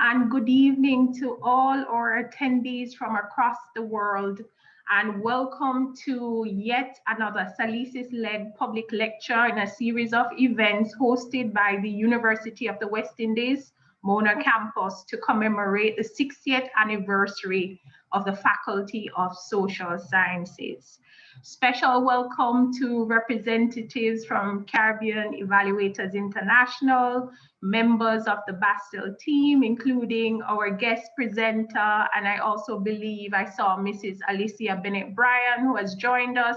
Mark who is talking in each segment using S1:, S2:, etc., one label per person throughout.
S1: and good evening to all our attendees from across the world, and welcome to yet another SALISES-led public lecture in a series of events hosted by the University of the West Indies, Mona campus, to commemorate the 60th anniversary of the Faculty of Social Sciences. Special welcome to representatives from Caribbean Evaluators International, members of the Baastel team, including our guest presenter, and I also believe I saw Mrs. Alicia Bennett-Bryan, who has joined us.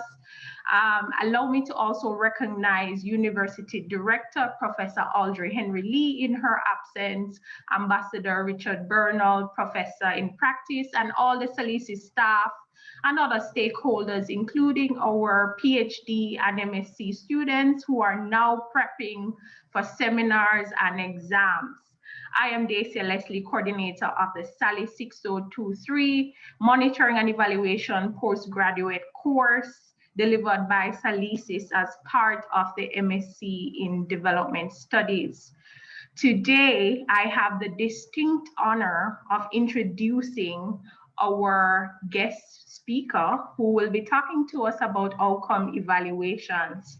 S1: Allow me to also recognize University Director, Professor Audrey Henry Lee in her absence, Ambassador Richard Bernal, Professor in Practice, and all the SALISES staff and other stakeholders, including our PhD and MSc students who are now prepping for seminars and exams. I am Dacia Leslie, coordinator of the SALI 6023 Monitoring and Evaluation Postgraduate course delivered by SALISES as part of the MSc in Development Studies. Today, I have the distinct honor of introducing our guest speaker, who will be talking to us about outcome evaluations.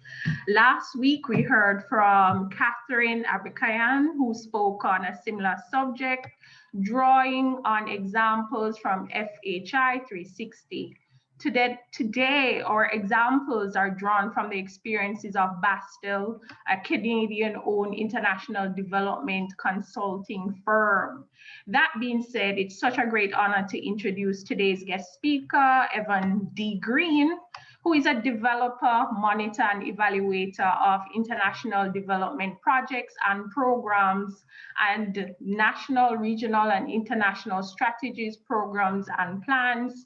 S1: Last week, we heard from Catherine Abikayan, who spoke on a similar subject, drawing on examples from FHI 360. Today, our examples are drawn from the experiences of Baastel, a Canadian-owned international development consulting firm. That being said, it's such a great honor to introduce today's guest speaker, Evan D. Green, who is a developer, monitor, and evaluator of international development projects and programs and national, regional, and international strategies, programs, and plans,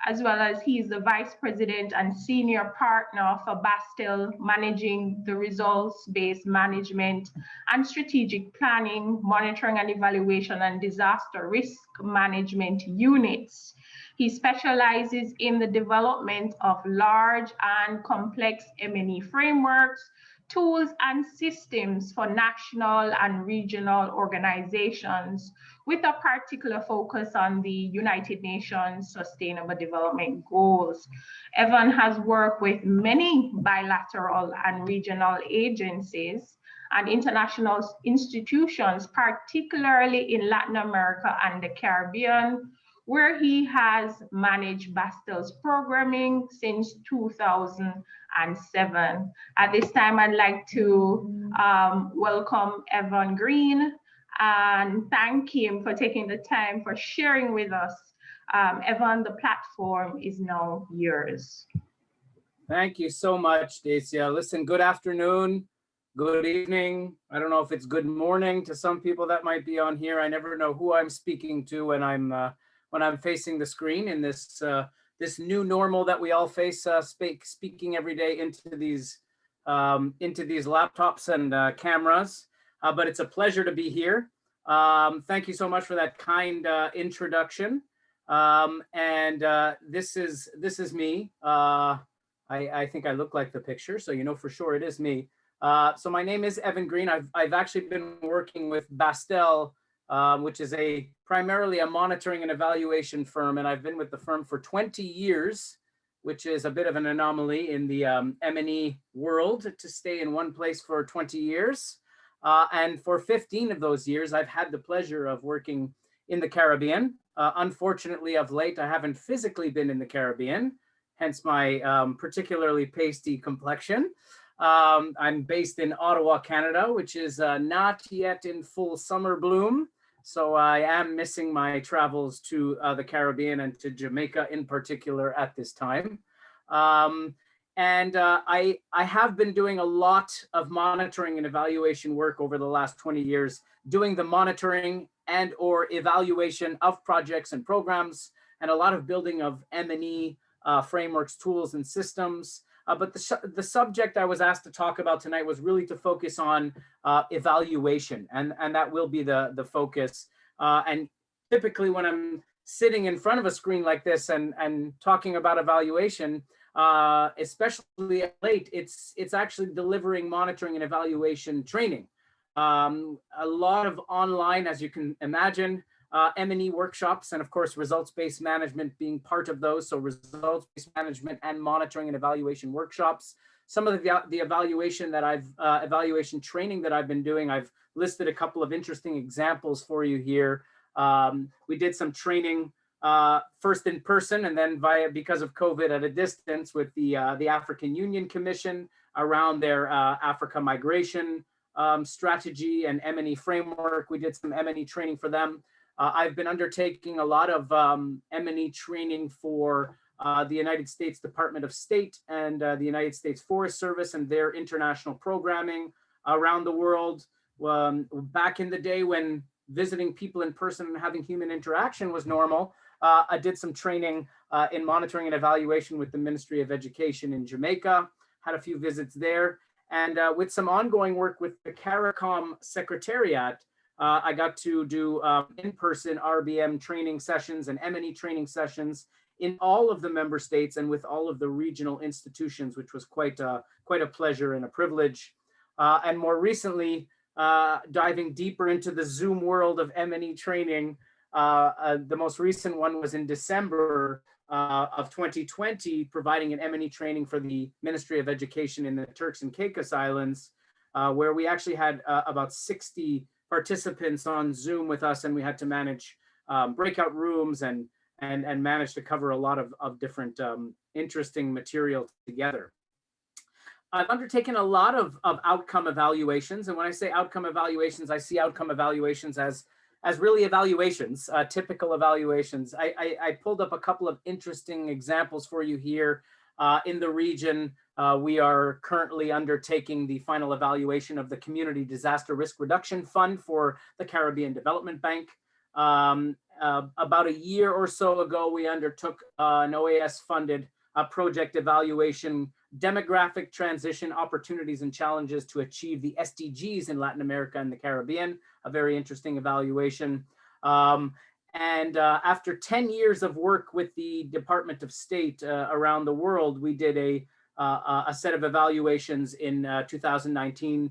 S1: as well as he is the Vice President and Senior Partner for Baastel, managing the results-based management and strategic planning, monitoring and evaluation, and disaster risk management units. He specializes in the development of large and complex M&E frameworks, tools, and systems for national and regional organizations, with a particular focus on the United Nations Sustainable Development Goals. Evan has worked with many bilateral and regional agencies and international institutions, particularly in Latin America and the Caribbean, where he has managed Baastel's programming since 2007. At this time, I'd like to welcome Evan Green and thank him for taking the time for sharing with us. Evan, the platform is now yours.
S2: Thank you so much, Dacia. Listen, good afternoon, good evening. I don't know if it's good morning to some people that might be on here. I never know who I'm speaking to when I'm facing the screen in this this new normal that we all face, speaking every day into these laptops and cameras. But it's a pleasure to be here. Thank you so much for that kind introduction. This is me. I think I look like the picture, so you know for sure it is me. So my name is Evan Green. I've actually been working with Baastel, which is primarily a monitoring and evaluation firm, and I've been with the firm for 20 years, which is a bit of an anomaly in the M&E world to stay in one place for 20 years. And for 15 of those years, I've had the pleasure of working in the Caribbean. Unfortunately, of late, I haven't physically been in the Caribbean, hence my particularly pasty complexion. I'm based in Ottawa, Canada, which is not yet in full summer bloom. So I am missing my travels to the Caribbean and to Jamaica in particular at this time. I have been doing a lot of monitoring and evaluation work over the last 20 years, doing the monitoring and or evaluation of projects and programs, and a lot of building of M&E frameworks, tools, and systems. But the subject I was asked to talk about tonight was really to focus on evaluation, and that will be the focus. And typically when I'm sitting in front of a screen like this and talking about evaluation, especially late, it's actually delivering monitoring and evaluation training. A lot of online, as you can imagine, M&E workshops, and of course, results-based management being part of those. So results-based management and monitoring and evaluation workshops. Some of the evaluation training that I've been doing, I've listed a couple of interesting examples for you here. We did some training first in person and then because of COVID at a distance with the African Union Commission around their Africa migration strategy and M&E framework. We did some M&E training for them. I've been undertaking a lot of M&E training for the United States Department of State and the United States Forest Service and their international programming around the world. Back in the day when visiting people in person and having human interaction was normal, I did some training in monitoring and evaluation with the Ministry of Education in Jamaica, had a few visits there. And with some ongoing work with the CARICOM Secretariat, I got to do in-person RBM training sessions and M&E training sessions in all of the member states and with all of the regional institutions, which was quite a pleasure and a privilege. And more recently, diving deeper into the Zoom world of M&E training, the most recent one was in December of 2020, providing an M&E training for the Ministry of Education in the Turks and Caicos Islands, where we actually had about 60 participants on Zoom with us, and we had to manage breakout rooms and manage to cover a lot of different interesting material together. I've undertaken a lot of outcome evaluations, and when I say outcome evaluations, I see outcome evaluations as really evaluations, typical evaluations. I pulled up a couple of interesting examples for you here. In the region, we are currently undertaking the final evaluation of the Community Disaster Risk Reduction Fund for the Caribbean Development Bank. About a year or so ago, we undertook an OAS-funded project evaluation, demographic transition opportunities and challenges to achieve the SDGs in Latin America and the Caribbean, a very interesting evaluation. After 10 years of work with the Department of State around the world, we did a set of evaluations in 2019,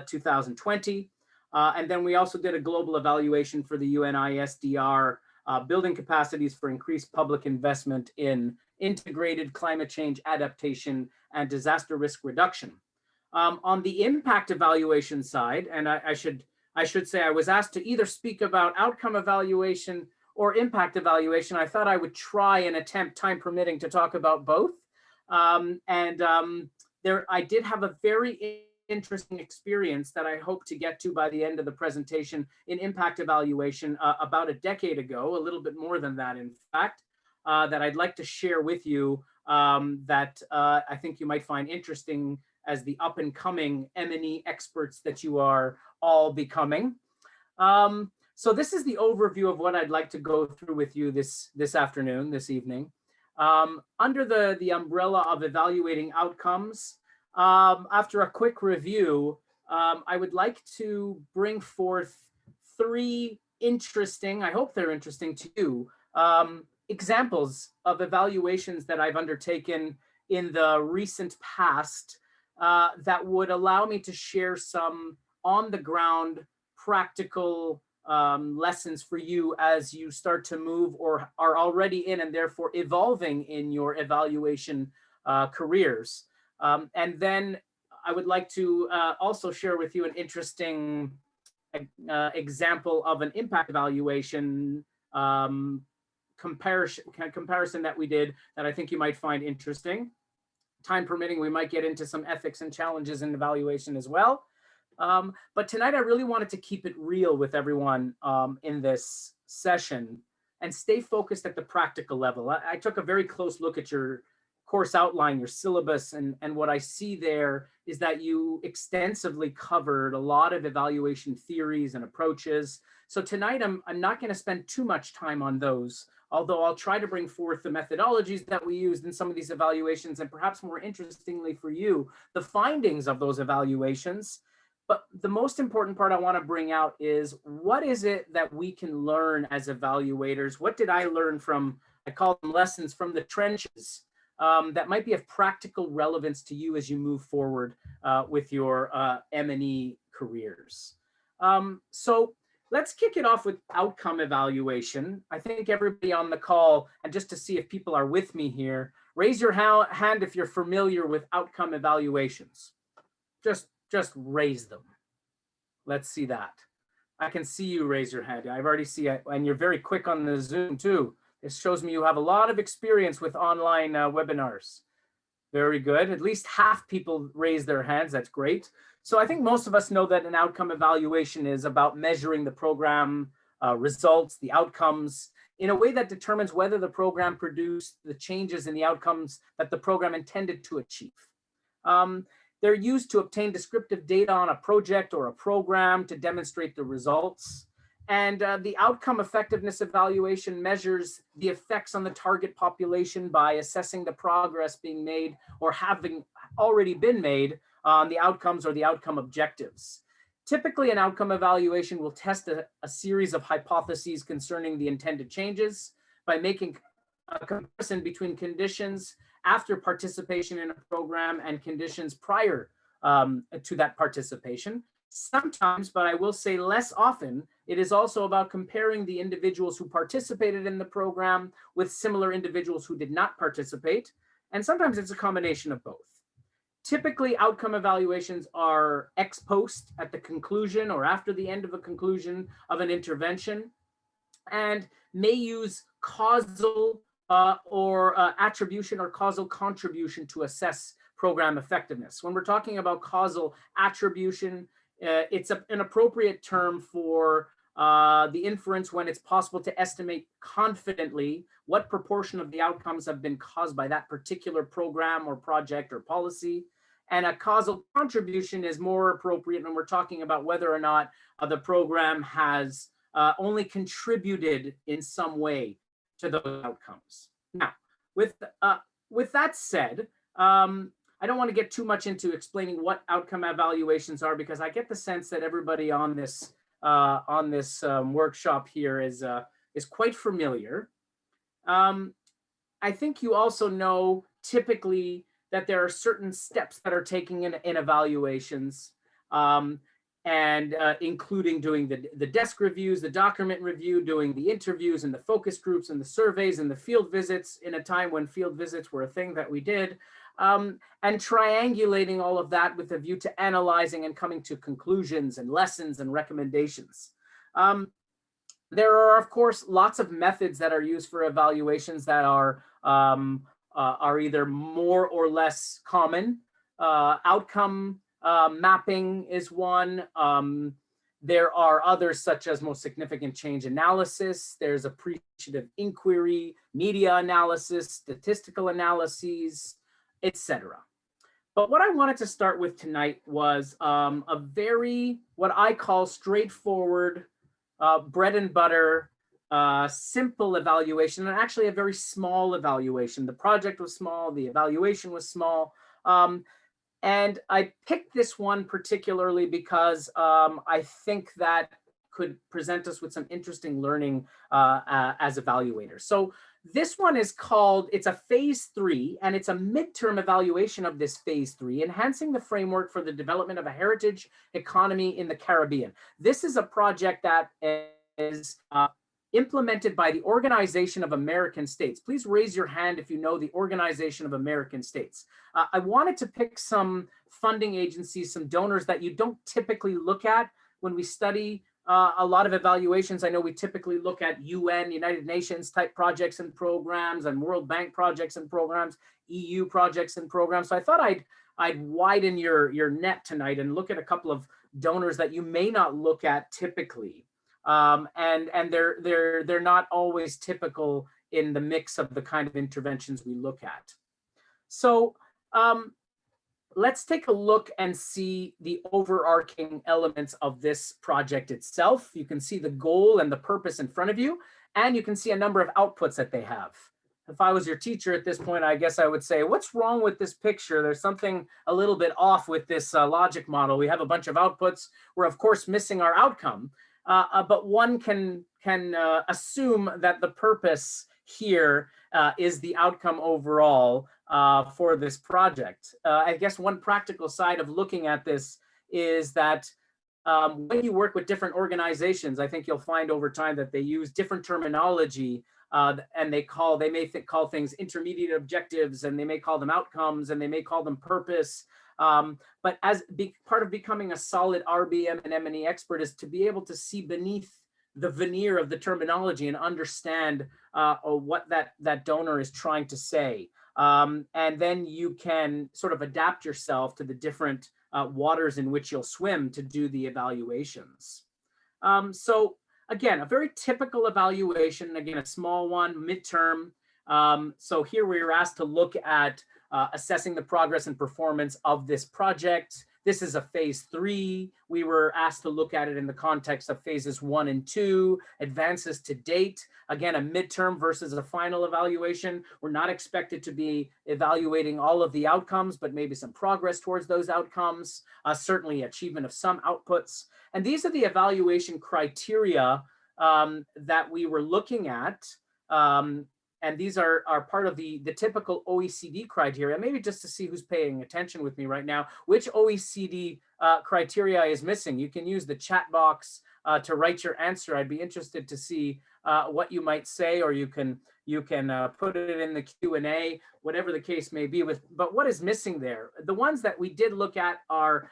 S2: 2020. And then we also did a global evaluation for the UNISDR, building capacities for increased public investment in integrated climate change adaptation and disaster risk reduction. On the impact evaluation side, and I should say I was asked to either speak about outcome evaluation or impact evaluation. I thought I would try and attempt, time permitting, to talk about both. I did have a very interesting experience that I hope to get to by the end of the presentation in impact evaluation about a decade ago, a little bit more than that, in fact, that I'd like to share with you that I think you might find interesting as the up and coming M&E experts that you are all becoming. So this is the overview of what I'd like to go through with you this afternoon, this evening. Under the umbrella of evaluating outcomes, after a quick review, I would like to bring forth three interesting, I hope they're interesting to you, examples of evaluations that I've undertaken in the recent past that would allow me to share some on-the-ground practical lessons for you as you start to move or are already in and therefore evolving in your evaluation careers. And then I would like to also share with you an interesting example of an impact evaluation comparison that we did that I think you might find interesting. Time permitting, we might get into some ethics and challenges in evaluation as well. But tonight I really wanted to keep it real with everyone in this session and stay focused at the practical level. I took a very close look at your course outline, your syllabus, and what I see there is that you extensively covered a lot of evaluation theories and approaches. So tonight I'm not going to spend too much time on those, although I'll try to bring forth the methodologies that we used in some of these evaluations, and perhaps more interestingly for you, the findings of those evaluations. But the most important part I want to bring out is, what is it that we can learn as evaluators? What did I learn from, I call them lessons from the trenches, that might be of practical relevance to you as you move forward with your M&E careers. So let's kick it off with outcome evaluation. I think everybody on the call, and just to see if people are with me here, raise your hand if you're familiar with outcome evaluations. Just raise them. Let's see that. I can see you raise your hand. I've already see it, and you're very quick on the Zoom too. This shows me you have a lot of experience with online webinars. Very good. At least half people raise their hands. That's great. So I think most of us know that an outcome evaluation is about measuring the program results, the outcomes, in a way that determines whether the program produced the changes in the outcomes that the program intended to achieve. They're used to obtain descriptive data on a project or a program to demonstrate the results. And the outcome effectiveness evaluation measures the effects on the target population by assessing the progress being made or having already been made on the outcomes or the outcome objectives. Typically, an outcome evaluation will test a series of hypotheses concerning the intended changes by making a comparison between conditions after participation in a program and conditions prior to that participation. Sometimes, but I will say less often, it is also about comparing the individuals who participated in the program with similar individuals who did not participate. And sometimes it's a combination of both. Typically, outcome evaluations are ex post at the conclusion or after the end of a conclusion of an intervention, and may use causal attribution or causal contribution to assess program effectiveness. When we're talking about causal attribution, it's an appropriate term for the inference when it's possible to estimate confidently what proportion of the outcomes have been caused by that particular program or project or policy. And a causal contribution is more appropriate when we're talking about whether or not the program has only contributed in some way to those outcomes. Now, with that said, I don't want to get too much into explaining what outcome evaluations are, because I get the sense that everybody on this workshop here is quite familiar. I think you also know typically that there are certain steps that are taken in evaluations, and including doing the desk reviews, the document review, doing the interviews and the focus groups and the surveys and the field visits in a time when field visits were a thing that we did, and triangulating all of that with a view to analyzing and coming to conclusions and lessons and recommendations. There are, of course, lots of methods that are used for evaluations that are either more or less common. Outcome mapping is one. There are others such as most significant change analysis. There's appreciative inquiry, media analysis, statistical analyses, etc. But what I wanted to start with tonight was a very, what I call straightforward, bread and butter, simple evaluation, and actually a very small evaluation. The project was small, the evaluation was small. And I picked this one particularly because I think that could present us with some interesting learning as evaluators. So this one is called, it's a phase 3, and it's a midterm evaluation of this phase 3, enhancing the framework for the development of a heritage economy in the Caribbean. This is a project that is implemented by the Organization of American States. Please raise your hand if you know the Organization of American States. I wanted to pick some funding agencies, some donors that you don't typically look at when we study a lot of evaluations. I know we typically look at UN, United Nations type projects and programs, and World Bank projects and programs, EU projects and programs. So I thought I'd widen your net tonight and look at a couple of donors that you may not look at typically. And they're not always typical in the mix of the kind of interventions we look at. So let's take a look and see the overarching elements of this project itself. You can see the goal and the purpose in front of you, and you can see a number of outputs that they have. If I was your teacher at this point, I guess I would say, what's wrong with this picture? There's something a little bit off with this logic model. We have a bunch of outputs. We're of course missing our outcome. But one can assume that the purpose here is the outcome overall for this project. I guess one practical side of looking at this is that when you work with different organizations, I think you'll find over time that they use different terminology, and they may call things intermediate objectives, and they may call them outcomes, and they may call them purpose. But as part of becoming a solid RBM and M&E expert is to be able to see beneath the veneer of the terminology and understand what that donor is trying to say. And then you can sort of adapt yourself to the different waters in which you'll swim to do the evaluations. So again, a very typical evaluation, again, a small one, midterm. So here we were asked to look at assessing the progress and performance of this project. This is a phase 3. We were asked to look at it in the context of phases 1 and 2, advances to date. Again, a midterm versus a final evaluation. We're not expected to be evaluating all of the outcomes, but maybe some progress towards those outcomes, certainly achievement of some outputs. And these are the evaluation criteria that we were looking at. And these are part of the typical OECD criteria, maybe just to see who's paying attention with me right now, which OECD criteria is missing. You can use the chat box to write your answer. I'd be interested to see what you might say, or you can put it in the Q&A, whatever the case may be. But what is missing there? The ones that we did look at are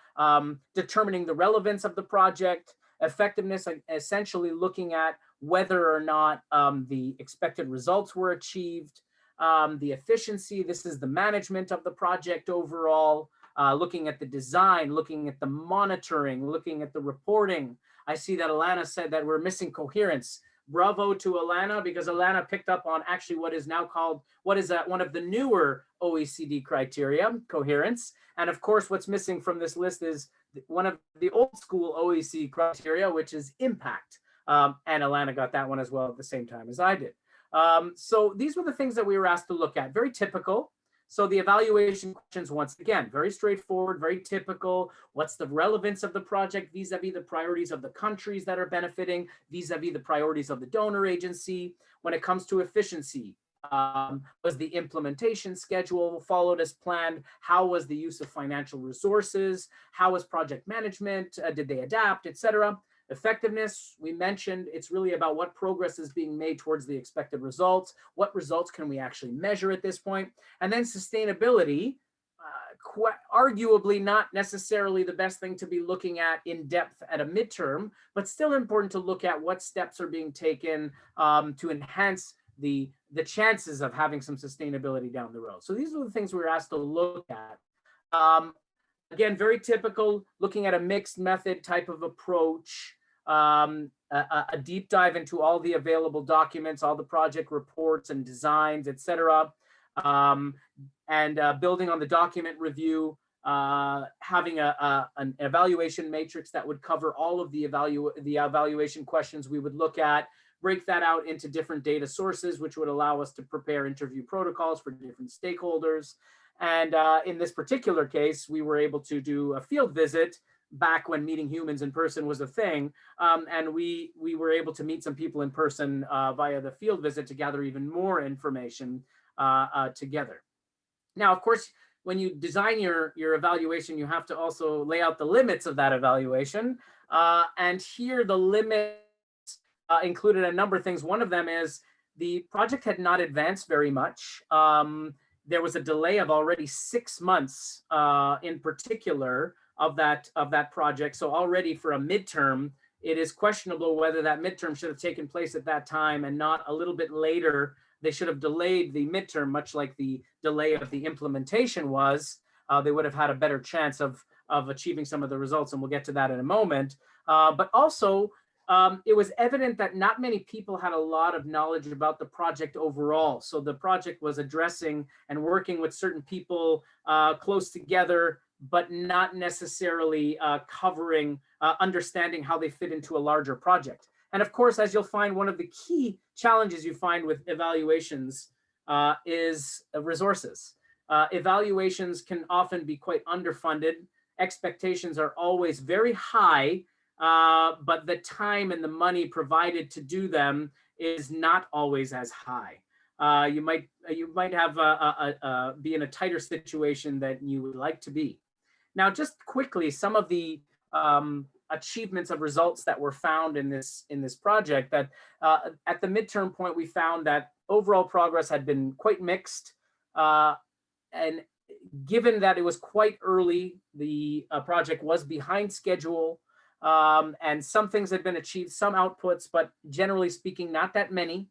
S2: determining the relevance of the project, effectiveness, essentially looking at whether or not the expected results were achieved, the efficiency, this is the management of the project overall, looking at the design, looking at the monitoring, looking at the reporting. I see that Alana said that we're missing coherence. Bravo to Alana, because Alana picked up on actually what is now called, one of the newer OECD criteria, coherence. And of course, what's missing from this list is one of the old school OECD criteria, which is impact. And Alana got that one as well at the same time as I did. So these were the things that we were asked to look at, very typical. So the evaluation questions, once again, very straightforward, very typical. What's the relevance of the project vis-a-vis the priorities of the countries that are benefiting, vis-a-vis the priorities of the donor agency? When it comes to efficiency, was the implementation schedule followed as planned? How was the use of financial resources? How was project management? Did they adapt, etc.? Effectiveness, we mentioned, it's really about what progress is being made towards the expected results. What results can we actually measure at this point? And then sustainability, arguably not necessarily the best thing to be looking at in depth at a midterm, but still important to look at what steps are being taken to enhance the chances of having some sustainability down the road. So these are the things we were asked to look at. Again, very typical, looking at a mixed method type of approach, a deep dive into all the available documents, all the project reports and designs, et cetera, and building on the document review, having an evaluation matrix that would cover all of the evaluation questions we would look at, break that out into different data sources, which would allow us to prepare interview protocols for different stakeholders. And in this particular case, we were able to do a field visit back when meeting humans in person was a thing. And we were able to meet some people in person via the field visit to gather even more information together. Now, of course, when you design your evaluation, you have to also lay out the limits of that evaluation. And here the limits included a number of things. One of them is the project had not advanced very much. There was a delay of already 6 months in particular of that project. So already for a midterm, it is questionable whether that midterm should have taken place at that time and not a little bit later. They should have delayed the midterm, much like the delay of the implementation was. They would have had a better chance of achieving some of the results, and we'll get to that in a moment. But also, it was evident that not many people had a lot of knowledge about the project overall. So the project was addressing and working with certain people close together, but not necessarily covering, understanding how they fit into a larger project. And of course, as you'll find, one of the key challenges you find with evaluations is resources. Evaluations can often be quite underfunded. Expectations are always very high, but the time and the money provided to do them is not always as high. You might have be in a tighter situation than you would like to be. Now, just quickly, some of the achievements of results that were found in this project, that at the midterm point, we found that overall progress had been quite mixed. And given that it was quite early, the project was behind schedule, and some things had been achieved, some outputs, but generally speaking, not that many.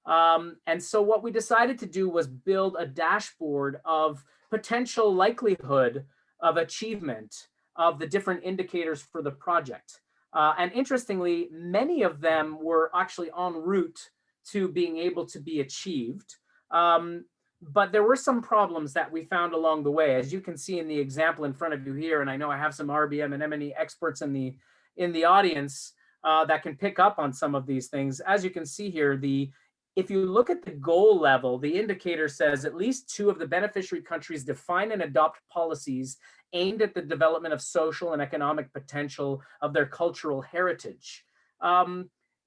S2: And so what we decided to do was build a dashboard of potential likelihood of achievement of the different indicators for the project. And interestingly, many of them were actually en route to being able to be achieved. But there were some problems that we found along the way, as you can see in the example in front of you here. And I know I have some RBM and M&E experts in the audience that can pick up on some of these things. As you can see here, if you look at the goal level, the indicator says at least 2 of the beneficiary countries define and adopt policies aimed at the development of social and economic potential of their cultural heritage.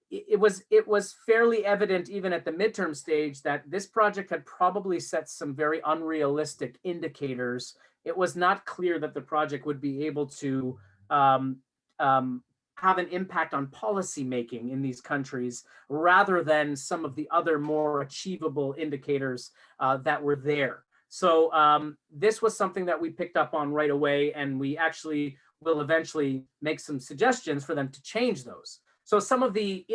S2: It was fairly evident even at the midterm stage that this project had probably set some very unrealistic indicators. It was not clear that the project would be able to have an impact on policy making in these countries, rather than some of the other more achievable indicators that were there. So this was something that we picked up on right away, and we actually will eventually make some suggestions for them to change those. So some of the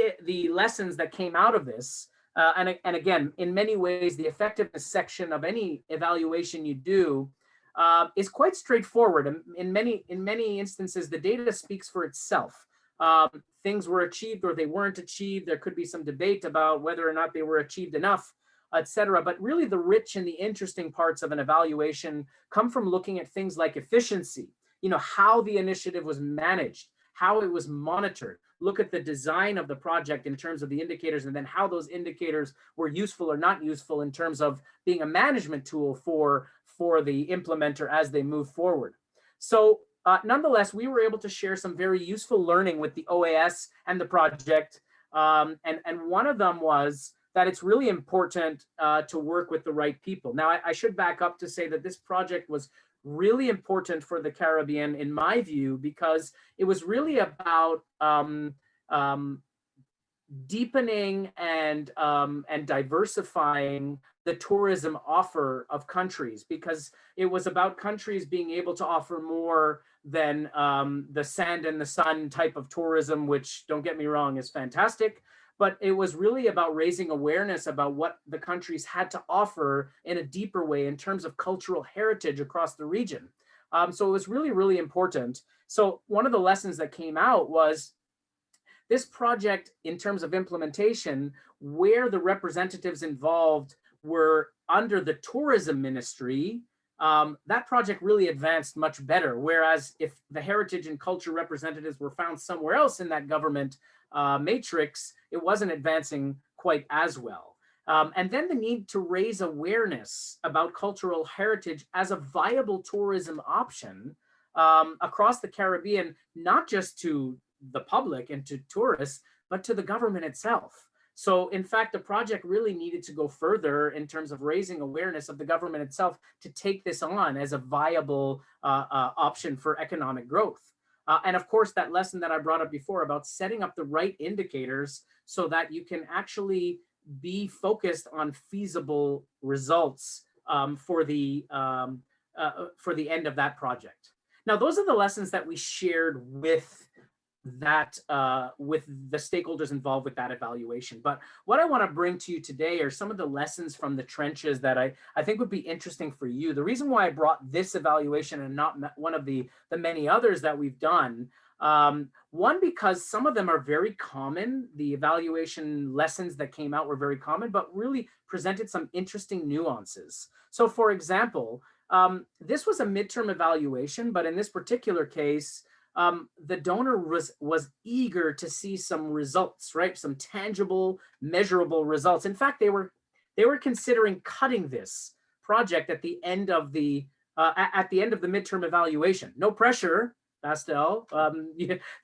S2: lessons that came out of this, and again, in many ways, the effectiveness section of any evaluation you do is quite straightforward. In many instances, the data speaks for itself. Things were achieved or they weren't achieved. There could be some debate about whether or not they were achieved enough, etc. But really the rich and the interesting parts of an evaluation come from looking at things like efficiency, how the initiative was managed, how it was monitored. Look at the design of the project in terms of the indicators, and then how those indicators were useful or not useful in terms of being a management tool for the implementer as they move forward. So nonetheless, we were able to share some very useful learning with the OAS and the project. And one of them was that it's really important to work with the right people. Now, I should back up to say that this project was really important for the Caribbean, in my view, because it was really about deepening and diversifying the tourism offer of countries, because it was about countries being able to offer more than the sand and the sun type of tourism, which, don't get me wrong, is fantastic. But it was really about raising awareness about what the countries had to offer in a deeper way in terms of cultural heritage across the region. So it was really, really important. So one of the lessons that came out was this project, in terms of implementation, where the representatives involved were under the tourism ministry, that project really advanced much better. Whereas if the heritage and culture representatives were found somewhere else in that government matrix, it wasn't advancing quite as well. And then the need to raise awareness about cultural heritage as a viable tourism option across the Caribbean, not just to the public and to tourists, but to the government itself. So in fact, the project really needed to go further in terms of raising awareness of the government itself to take this on as a viable option for economic growth. And of course, that lesson that I brought up before about setting up the right indicators so that you can actually be focused on feasible results for the end of that project. Now, those are the lessons that we shared with the stakeholders involved with that evaluation. But what I want to bring to you today are some of the lessons from the trenches that I think would be interesting for you. The reason why I brought this evaluation and not one of the many others that we've done, one, because some of them are very common. The evaluation lessons that came out were very common, but really presented some interesting nuances. So for example, this was a midterm evaluation, but in this particular case, the donor was eager to see some results, right? Some tangible, measurable results. In fact, they were considering cutting this project at the end of the midterm evaluation. No pressure, Baastel.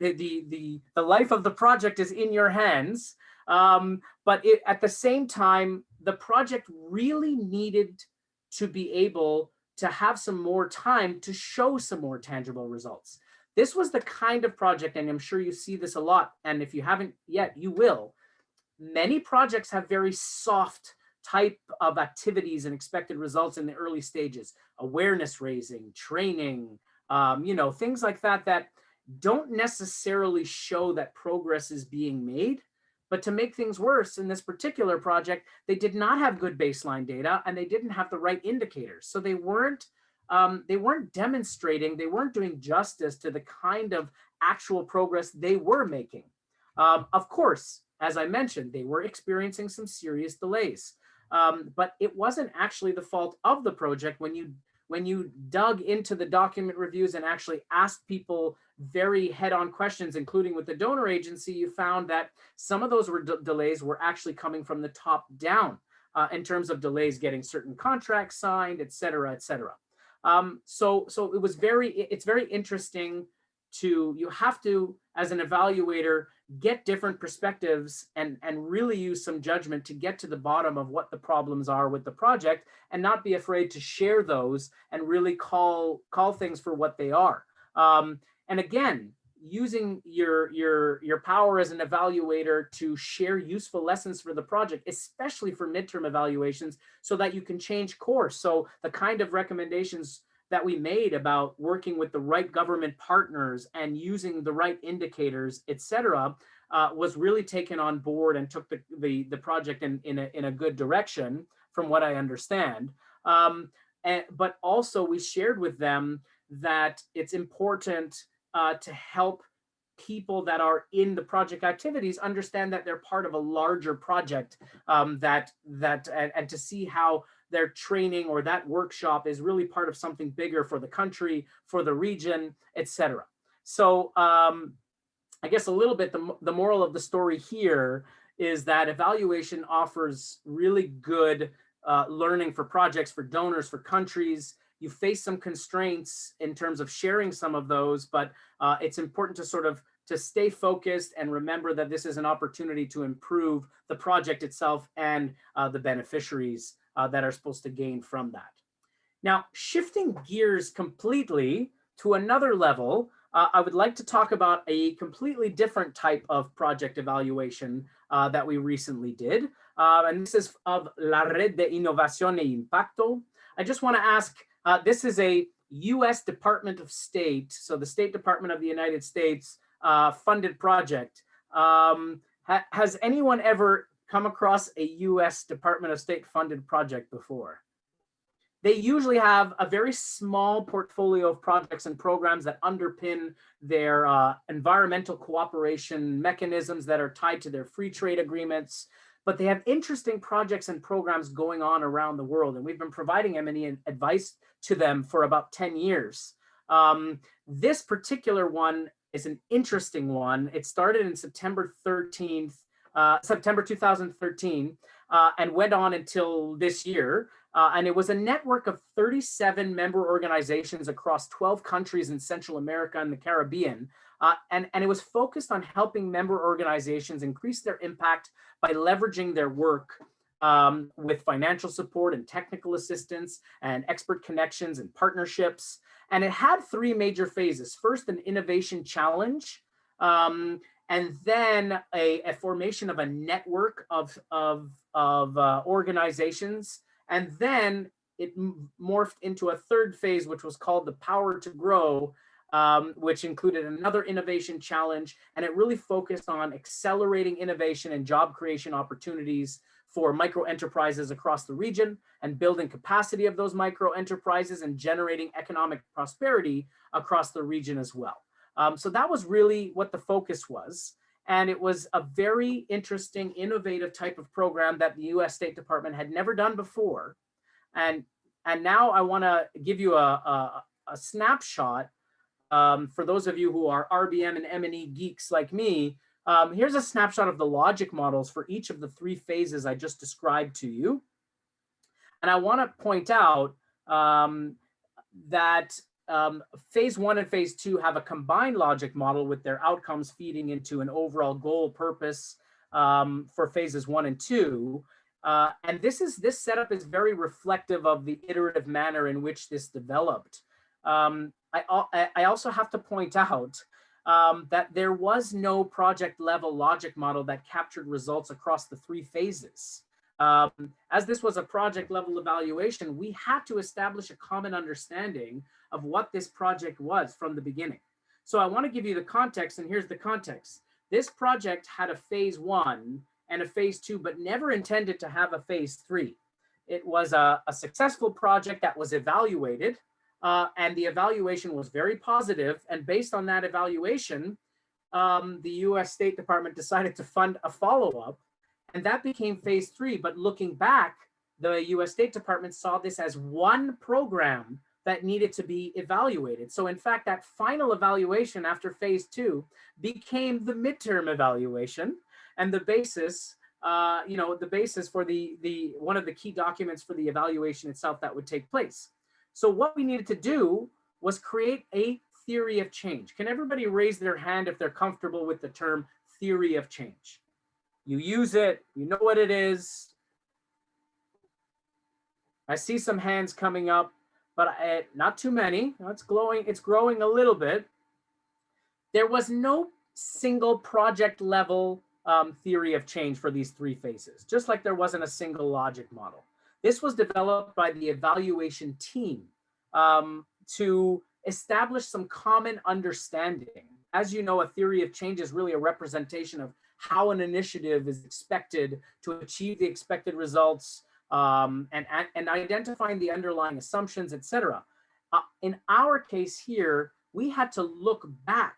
S2: The life of the project is in your hands. But at the same time, the project really needed to be able to have some more time to show some more tangible results. This was the kind of project, and I'm sure you see this a lot, and if you haven't yet, you will. Many projects have very soft type of activities and expected results in the early stages, awareness raising, training, things like that, that don't necessarily show that progress is being made. But to make things worse, in this particular project, they did not have good baseline data and they didn't have the right indicators. So they weren't demonstrating, they weren't doing justice to the kind of actual progress they were making. Of course, as I mentioned, they were experiencing some serious delays, but it wasn't actually the fault of the project. When you dug into the document reviews and actually asked people very head-on questions, including with the donor agency, you found that some of those delays were actually coming from the top down in terms of delays getting certain contracts signed, et cetera, et cetera. So it's very interesting you have to, as an evaluator, get different perspectives and really use some judgment to get to the bottom of what the problems are with the project and not be afraid to share those and really call things for what they are. And again, using your power as an evaluator to share useful lessons for the project, especially for midterm evaluations, so that you can change course. So the kind of recommendations that we made about working with the right government partners and using the right indicators, et cetera, was really taken on board and took the project in a good direction, from what I understand. But also we shared with them that it's important to help people that are in the project activities understand that they're part of a larger project, and to see how their training or that workshop is really part of something bigger for the country, for the region, etc. So I guess a little bit the moral of the story here is that evaluation offers really good learning for projects, for donors, for countries. You face some constraints in terms of sharing some of those, but it's important to stay focused and remember that this is an opportunity to improve the project itself and the beneficiaries that are supposed to gain from that. Now, shifting gears completely to another level, I would like to talk about a completely different type of project evaluation that we recently did. And this is of La Red de Innovación y Impacto. I just want to ask, this is a US Department of State, so the State Department of the United States funded project. Has anyone ever come across a US Department of State funded project before? They usually have a very small portfolio of projects and programs that underpin their environmental cooperation mechanisms that are tied to their free trade agreements, but they have interesting projects and programs going on around the world. And we've been providing M&E advice to them for about 10 years. This particular one is an interesting one. It started in September 2013, and went on until this year. And it was a network of 37 member organizations across 12 countries in Central America and the Caribbean. And it was focused on helping member organizations increase their impact by leveraging their work with financial support and technical assistance and expert connections and partnerships. And it had three major phases. First, an innovation challenge, and then a formation of a network of organizations. And then it morphed into a third phase, which was called the Power to Grow, which included another innovation challenge. And it really focused on accelerating innovation and job creation opportunities for micro enterprises across the region and building capacity of those micro enterprises and generating economic prosperity across the region as well. So that was really what the focus was. And it was a very interesting, innovative type of program that the US State Department had never done before. And now I want to give you a snapshot for those of you who are RBM and M&E geeks like me. Here's a snapshot of the logic models for each of the three phases I just described to you. And I want to point out that phase one and phase two have a combined logic model with their outcomes feeding into an overall goal purpose for phases 1 and 2. And this setup is very reflective of the iterative manner in which this developed. I also have to point out that there was no project level logic model that captured results across the three phases. As this was a project level evaluation, we had to establish a common understanding of what this project was from the beginning. So I want to give you the context, and here's the context. This project had a phase 1 and a phase 2, but never intended to have a phase 3. It was a successful project that was evaluated, and the evaluation was very positive. And based on that evaluation, the US State Department decided to fund a follow-up, and that became phase 3. But looking back, the US State Department saw this as one program that needed to be evaluated. So in fact, that final evaluation after phase 2 became the midterm evaluation, and the basis, the basis for the one of the key documents for the evaluation itself that would take place. So what we needed to do was create a theory of change. Can everybody raise their hand if they're comfortable with the term theory of change? You use it, you know what it is. I see some hands coming up, but not too many. It's growing a little bit. There was no single project level theory of change for these three phases, just like there wasn't a single logic model. This was developed by the evaluation team to establish some common understanding. As you know, a theory of change is really a representation of how an initiative is expected to achieve the expected results, and identifying the underlying assumptions, etc. In our case here, we had to look back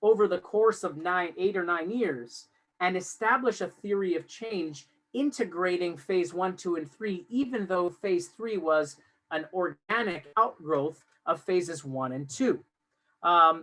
S2: over the course of 8 or 9 years and establish a theory of change integrating phase 1, 2, and 3, even though phase 3 was an organic outgrowth of phases 1 and 2.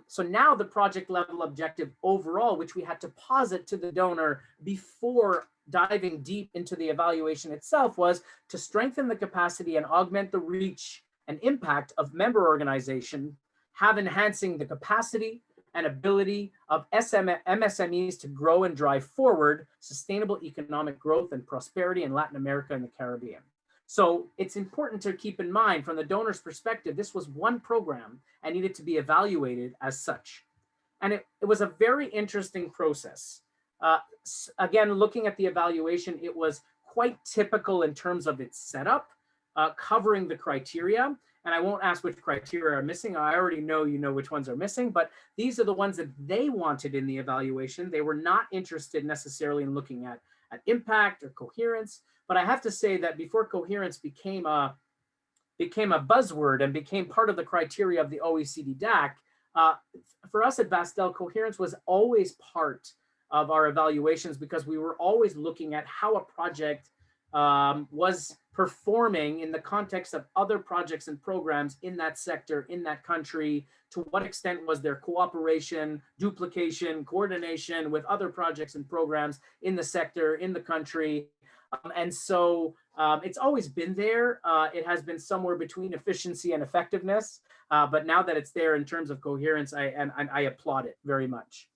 S2: So now the project level objective overall, which we had to posit to the donor before diving deep into the evaluation itself, was to strengthen the capacity and augment the reach and impact of member organization, have enhancing the capacity and ability of MSMEs to grow and drive forward sustainable economic growth and prosperity in Latin America and the Caribbean. So it's important to keep in mind, from the donor's perspective, this was one program and needed to be evaluated as such. And it was a very interesting process. Again, looking at the evaluation, it was quite typical in terms of its setup, covering the criteria. And I won't ask which criteria are missing. I already know you know which ones are missing, but these are the ones that they wanted in the evaluation. They were not interested necessarily in looking at impact or coherence. But I have to say that before coherence became a buzzword and became part of the criteria of the OECD DAC, for us at Baastel, coherence was always part of our evaluations, because we were always looking at how a project was performing in the context of other projects and programs in that sector, in that country. To what extent was there cooperation, duplication, coordination with other projects and programs in the sector, in the country? And so it's always been there. It has been somewhere between efficiency and effectiveness. But now that it's there in terms of coherence, I applaud it very much.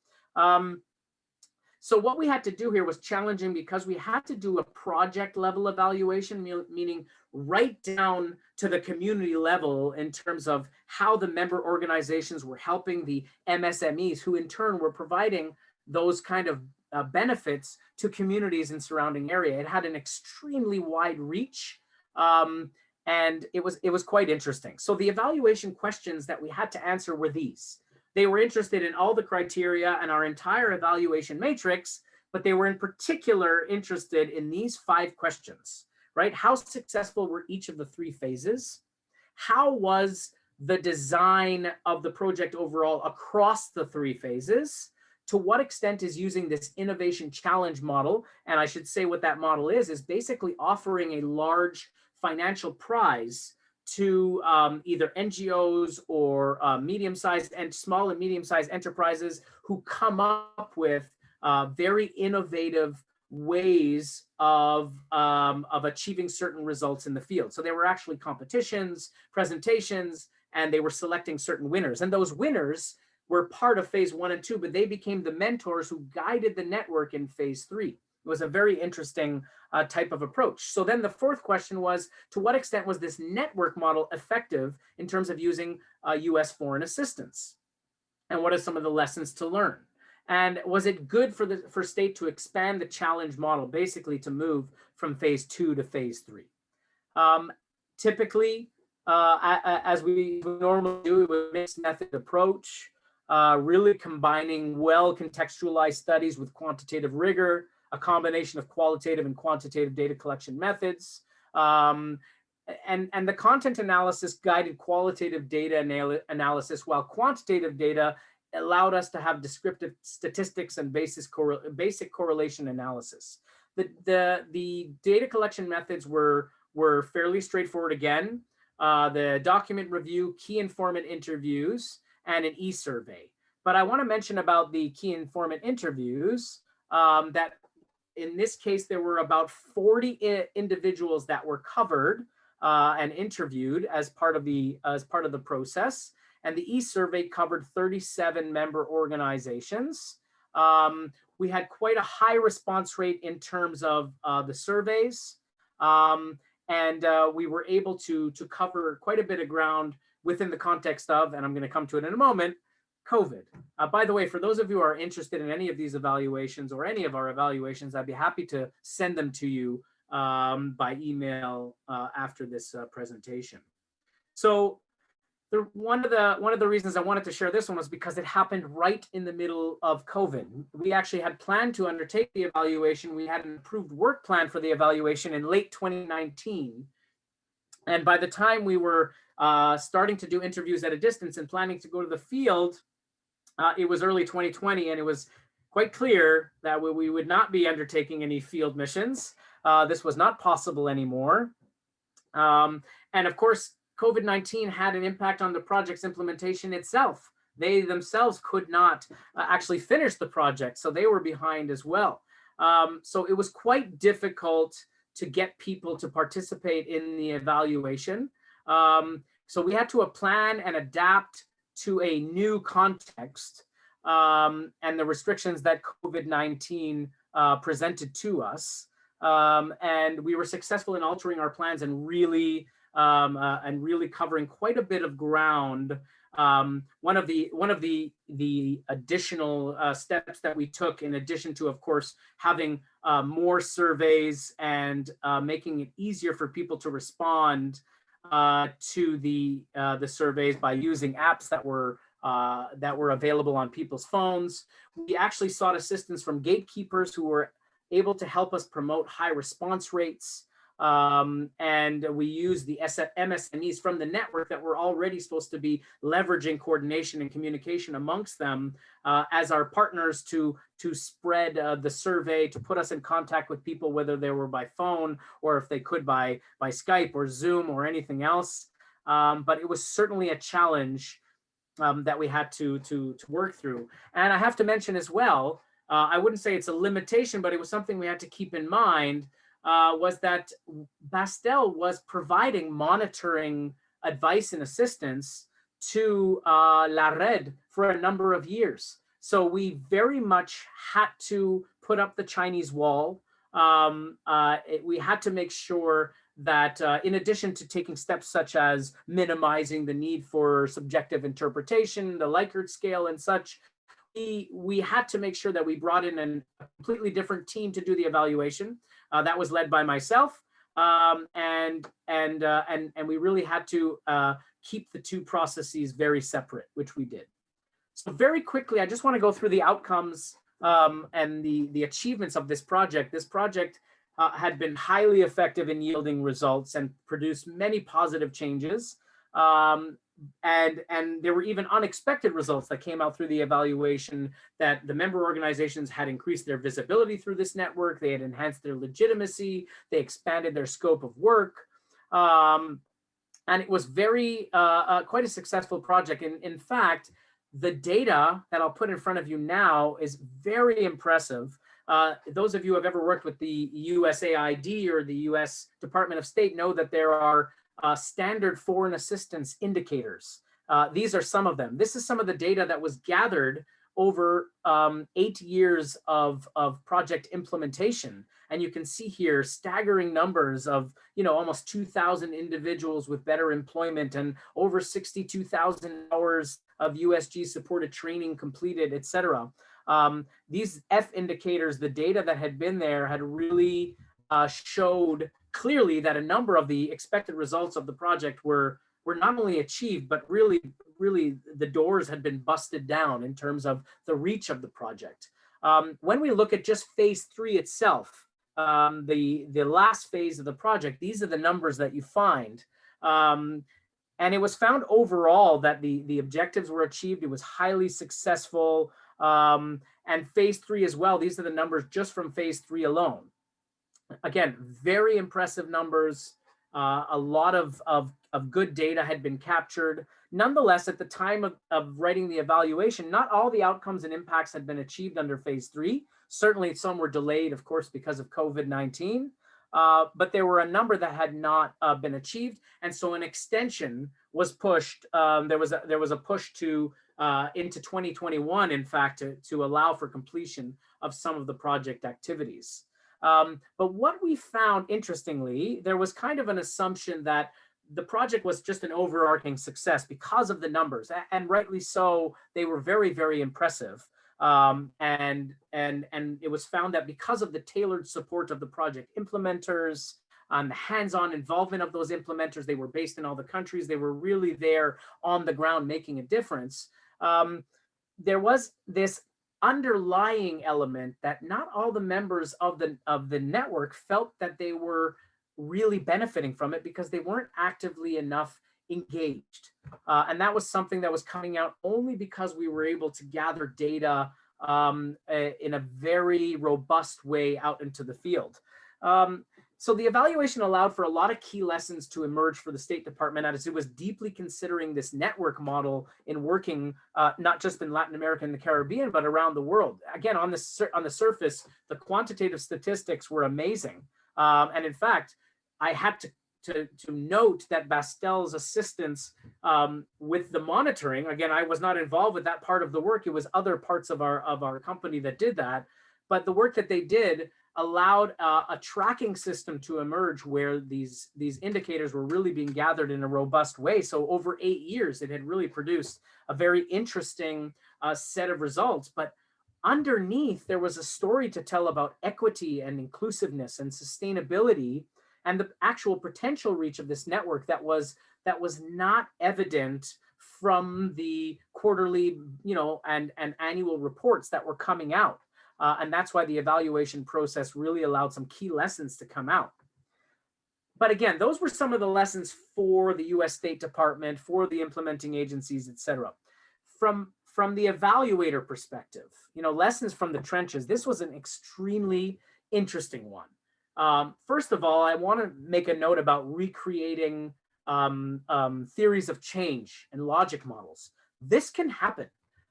S2: So what we had to do here was challenging, because we had to do a project level evaluation, meaning right down to the community level in terms of how the member organizations were helping the MSMEs, who in turn were providing those kind of benefits to communities in surrounding area. It had an extremely wide reach, and it was quite interesting. So the evaluation questions that we had to answer were these. They were interested in all the criteria and our entire evaluation matrix, but they were in particular interested in these 5 questions, right? How successful were each of the 3 phases? How was the design of the project overall across the 3 phases? To what extent is using this innovation challenge model? And I should say what that model is basically offering a large financial prize to either NGOs or medium-sized and small and medium-sized enterprises who come up with very innovative ways of achieving certain results in the field. So there were actually competitions, presentations, and they were selecting certain winners. And those winners were part of phase 1 and 2, but they became the mentors who guided the network in phase 3. It was a very interesting type of approach. So then the fourth question was, to what extent was this network model effective in terms of using US foreign assistance? And what are some of the lessons to learn? And was it good for state to expand the challenge model, basically to move from phase 2 to phase 3? Typically, as we normally do, it was a mixed method approach, really combining well contextualized studies with quantitative rigor, a combination of qualitative and quantitative data collection methods. And the content analysis guided qualitative data analysis, while quantitative data allowed us to have descriptive statistics and basic correlation analysis. The data collection methods were fairly straightforward again. The document review, key informant interviews, and an e-survey. But I want to mention about the key informant interviews that in this case, there were about 40 individuals that were covered and interviewed as part of the process. And the e-survey covered 37 member organizations. We had quite a high response rate in terms of the surveys. And we were able to cover quite a bit of ground within the context of, and I'm going to come to it in a moment, COVID. By the way, for those of you who are interested in any of these evaluations or any of our evaluations, I'd be happy to send them to you by email after this presentation. So one of the reasons I wanted to share this one was because it happened right in the middle of COVID. We actually had planned to undertake the evaluation. We had an approved work plan for the evaluation in late 2019. And by the time we were starting to do interviews at a distance and planning to go to the field, it was early 2020, and it was quite clear that we would not be undertaking any field missions. This was not possible anymore. And of course, COVID-19 had an impact on the project's implementation itself. They themselves could not actually finish the project, so they were behind as well. So it was quite difficult to get people to participate in the evaluation. So we had to plan and adapt to a new context and the restrictions that COVID-19 presented to us. And we were successful in altering our plans and really covering quite a bit of ground. One of the additional steps that we took, in addition to, of course, having more surveys and making it easier for people to respond to the surveys by using apps that were available on people's phones. We actually sought assistance from gatekeepers who were able to help us promote high response rates. And we used the MSMEs from the network that were already supposed to be leveraging coordination and communication amongst them as our partners to spread the survey, to put us in contact with people, whether they were by phone or if they could by Skype or Zoom or anything else. But it was certainly a challenge that we had to work through. And I have to mention as well, I wouldn't say it's a limitation, but it was something we had to keep in mind, was that Baastel was providing monitoring advice and assistance to La Red for a number of years. So we very much had to put up the Chinese wall. We had to make sure that in addition to taking steps such as minimizing the need for subjective interpretation, the Likert scale and such, we had to make sure that we brought in a completely different team to do the evaluation. That was led by myself, and we really had to keep the two processes very separate, which we did. So very quickly, I just want to go through the outcomes and the achievements of this project. This project had been highly effective in yielding results and produced many positive changes. And there were even unexpected results that came out through the evaluation, that the member organizations had increased their visibility through this network, they had enhanced their legitimacy, they expanded their scope of work. And it was very, quite a successful project. In fact, the data that I'll put in front of you now is very impressive. Those of you who have ever worked with the USAID or the US Department of State know that there are standard foreign assistance indicators. These are some of them. This is some of the data that was gathered over 8 years of project implementation. And you can see here staggering numbers of, almost 2,000 individuals with better employment and over 62,000 hours of USG supported training completed, et cetera. These F indicators, the data that had been there had really showed clearly that a number of the expected results of the project were not only achieved, but really the doors had been busted down in terms of the reach of the project. When we look at just phase 3 itself, the last phase of the project, these are the numbers that you find. And it was found overall that the objectives were achieved. It was highly successful. And phase 3 as well, these are the numbers just from phase 3 alone. Again, very impressive numbers. A lot of good data had been captured. Nonetheless, at the time of writing the evaluation, not all the outcomes and impacts had been achieved under phase 3. Certainly some were delayed, of course, because of COVID-19, but there were a number that had not been achieved. And so an extension was pushed. There was a push to into 2021, in fact, to allow for completion of some of the project activities. But what we found, interestingly, there was kind of an assumption that the project was just an overarching success because of the numbers, and rightly so. They were very, very impressive. And it was found that because of the tailored support of the project implementers, the hands-on involvement of those implementers, they were based in all the countries. They were really there on the ground making a difference. There was this underlying element that not all the members of the network felt that they were really benefiting from it because they weren't actively enough engaged. And that was something that was coming out only because we were able to gather data in a very robust way out into the field. So the evaluation allowed for a lot of key lessons to emerge for the State Department as it was deeply considering this network model in working not just in Latin America and the Caribbean, but around the world. Again, on the surface, the quantitative statistics were amazing. And in fact, I had to note that Baastel's assistance with the monitoring, again, I was not involved with that part of the work. It was other parts of our company that did that. But the work that they did allowed a tracking system to emerge where these indicators were really being gathered in a robust way. So over 8 years, it had really produced a very interesting set of results. But underneath, there was a story to tell about equity and inclusiveness and sustainability and the actual potential reach of this network that was not evident from the quarterly, and annual reports that were coming out. And that's why the evaluation process really allowed some key lessons to come out. But again, those were some of the lessons for the US State Department, for the implementing agencies, et cetera. From the evaluator perspective, lessons from the trenches, this was an extremely interesting one. First of all, I want to make a note about recreating theories of change and logic models. This can happen.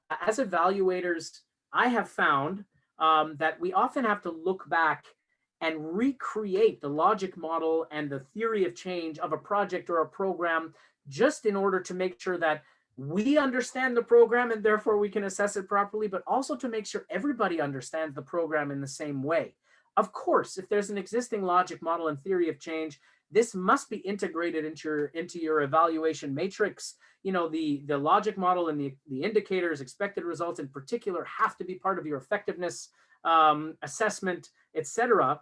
S2: As evaluators, I have found that we often have to look back and recreate the logic model and the theory of change of a project or a program just in order to make sure that we understand the program and therefore we can assess it properly, but also to make sure everybody understands the program in the same way. Of course, if there's an existing logic model and theory of change, this must be integrated into your evaluation matrix. The logic model and the indicators, expected results in particular, have to be part of your effectiveness assessment, etc.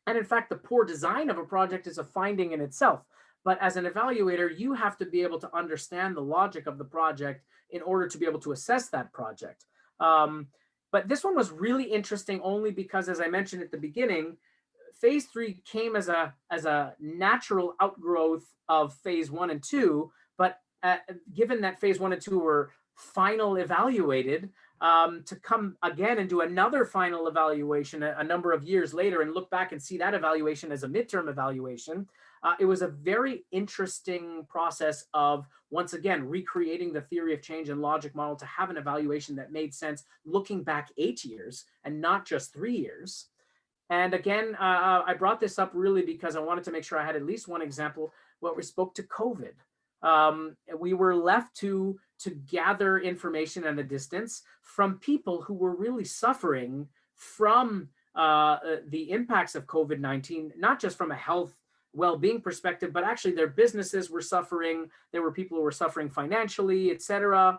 S2: And in fact, the poor design of a project is a finding in itself. But as an evaluator, you have to be able to understand the logic of the project in order to be able to assess that project. But this one was really interesting only because, as I mentioned at the beginning, phase 3 came as a natural outgrowth of phase 1 and 2. But given that phase 1 and 2 were final evaluated, to come again and do another final evaluation a number of years later and look back and see that evaluation as a midterm evaluation, it was a very interesting process of, once again, recreating the theory of change and logic model to have an evaluation that made sense looking back 8 years and not just 3 years. And again, I brought this up really because I wanted to make sure I had at least one example where we spoke to COVID. We were left to to gather information at a distance from people who were really suffering from the impacts of COVID-19, not just from a health well-being perspective, but actually their businesses were suffering. There were people who were suffering financially, et cetera.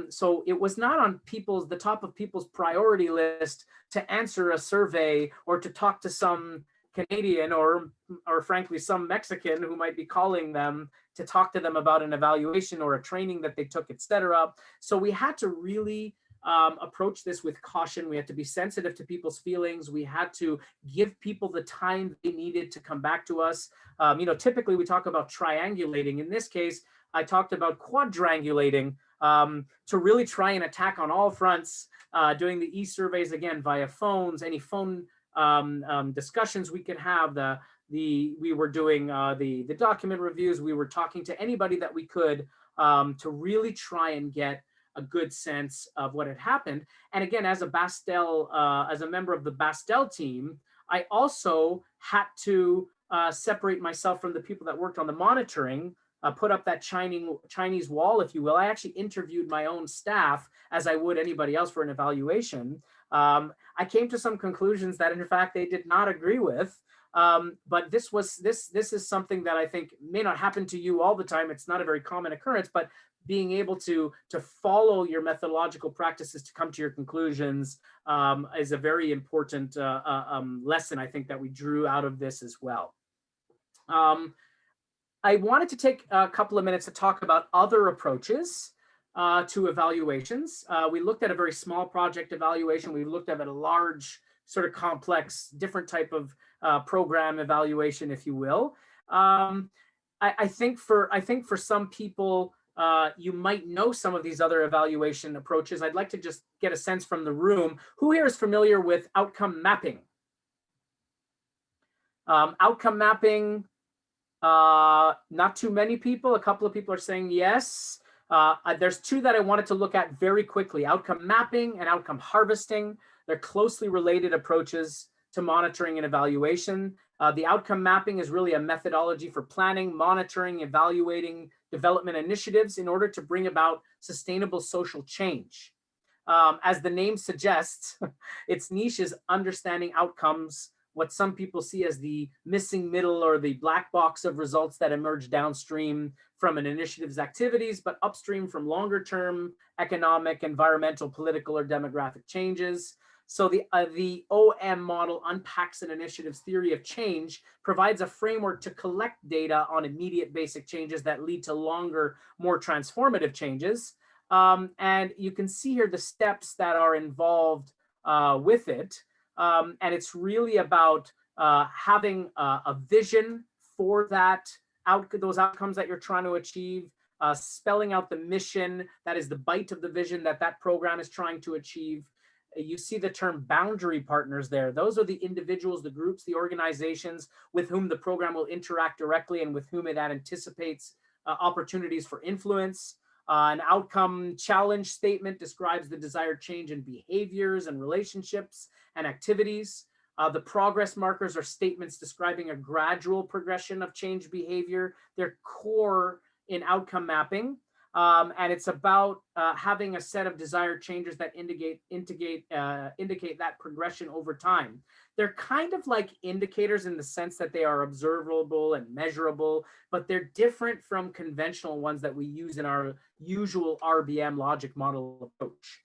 S2: So it was not on the top of people's priority list to answer a survey or to talk to some Canadian or frankly, some Mexican who might be calling them to talk to them about an evaluation or a training that they took, et cetera. So we had to really approach this with caution. We had to be sensitive to people's feelings. We had to give people the time they needed to come back to us. Typically we talk about triangulating. In this case, I talked about quadrangulating to really try and attack on all fronts, doing the e-surveys again via phones, any phone discussions we could have. We were doing the document reviews. We were talking to anybody that we could to really try and get a good sense of what had happened. And again, as a Baastel, as a member of the Baastel team, I also had to separate myself from the people that worked on the monitoring, put up that Chinese wall, if you will. I actually interviewed my own staff as I would anybody else for an evaluation. I came to some conclusions that in fact they did not agree with. But this is something that I think may not happen to you all the time. It's not a very common occurrence, but being able to follow your methodological practices to come to your conclusions is a very important lesson, I think, that we drew out of this as well. I wanted to take a couple of minutes to talk about other approaches to evaluations. We looked at a very small project evaluation. We looked at a large, sort of complex, different type of program evaluation, if you will. I think for some people, you might know some of these other evaluation approaches. I'd like to just get a sense from the room. Who here is familiar with outcome mapping? Outcome mapping, not too many people. A couple of people are saying yes. There's two that I wanted to look at very quickly: outcome mapping and outcome harvesting. They're closely related approaches to monitoring and evaluation. The outcome mapping is really a methodology for planning, monitoring, evaluating development initiatives in order to bring about sustainable social change. As the name suggests, its niche is understanding outcomes, what some people see as the missing middle or the black box of results that emerge downstream from an initiative's activities, but upstream from longer term economic, environmental, political, or demographic changes. So the OM model unpacks an initiative's theory of change, provides a framework to collect data on immediate basic changes that lead to longer, more transformative changes. And you can see here the steps that are involved with it. And it's really about having a vision for those outcomes that you're trying to achieve, spelling out the mission, that is the bite of the vision that program is trying to achieve. You see the term boundary partners there. Those are the individuals, the groups, the organizations with whom the program will interact directly and with whom it anticipates opportunities for influence. An outcome challenge statement describes the desired change in behaviors and relationships and activities. The progress markers are statements describing a gradual progression of change behavior. They're core in outcome mapping. And it's about having a set of desired changes that indicate that progression over time. They're kind of like indicators in the sense that they are observable and measurable, but they're different from conventional ones that we use in our usual RBM logic model approach.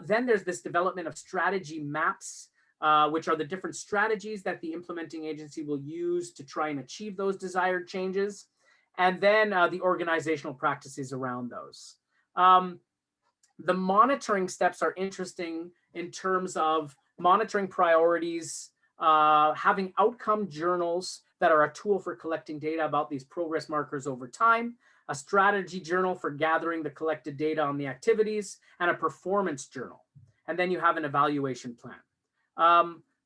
S2: Then there's this development of strategy maps, which are the different strategies that the implementing agency will use to try and achieve those desired changes. And then the organizational practices around those. The monitoring steps are interesting in terms of monitoring priorities, having outcome journals that are a tool for collecting data about these progress markers over time, a strategy journal for gathering the collected data on the activities, and a performance journal. And then you have an evaluation plan.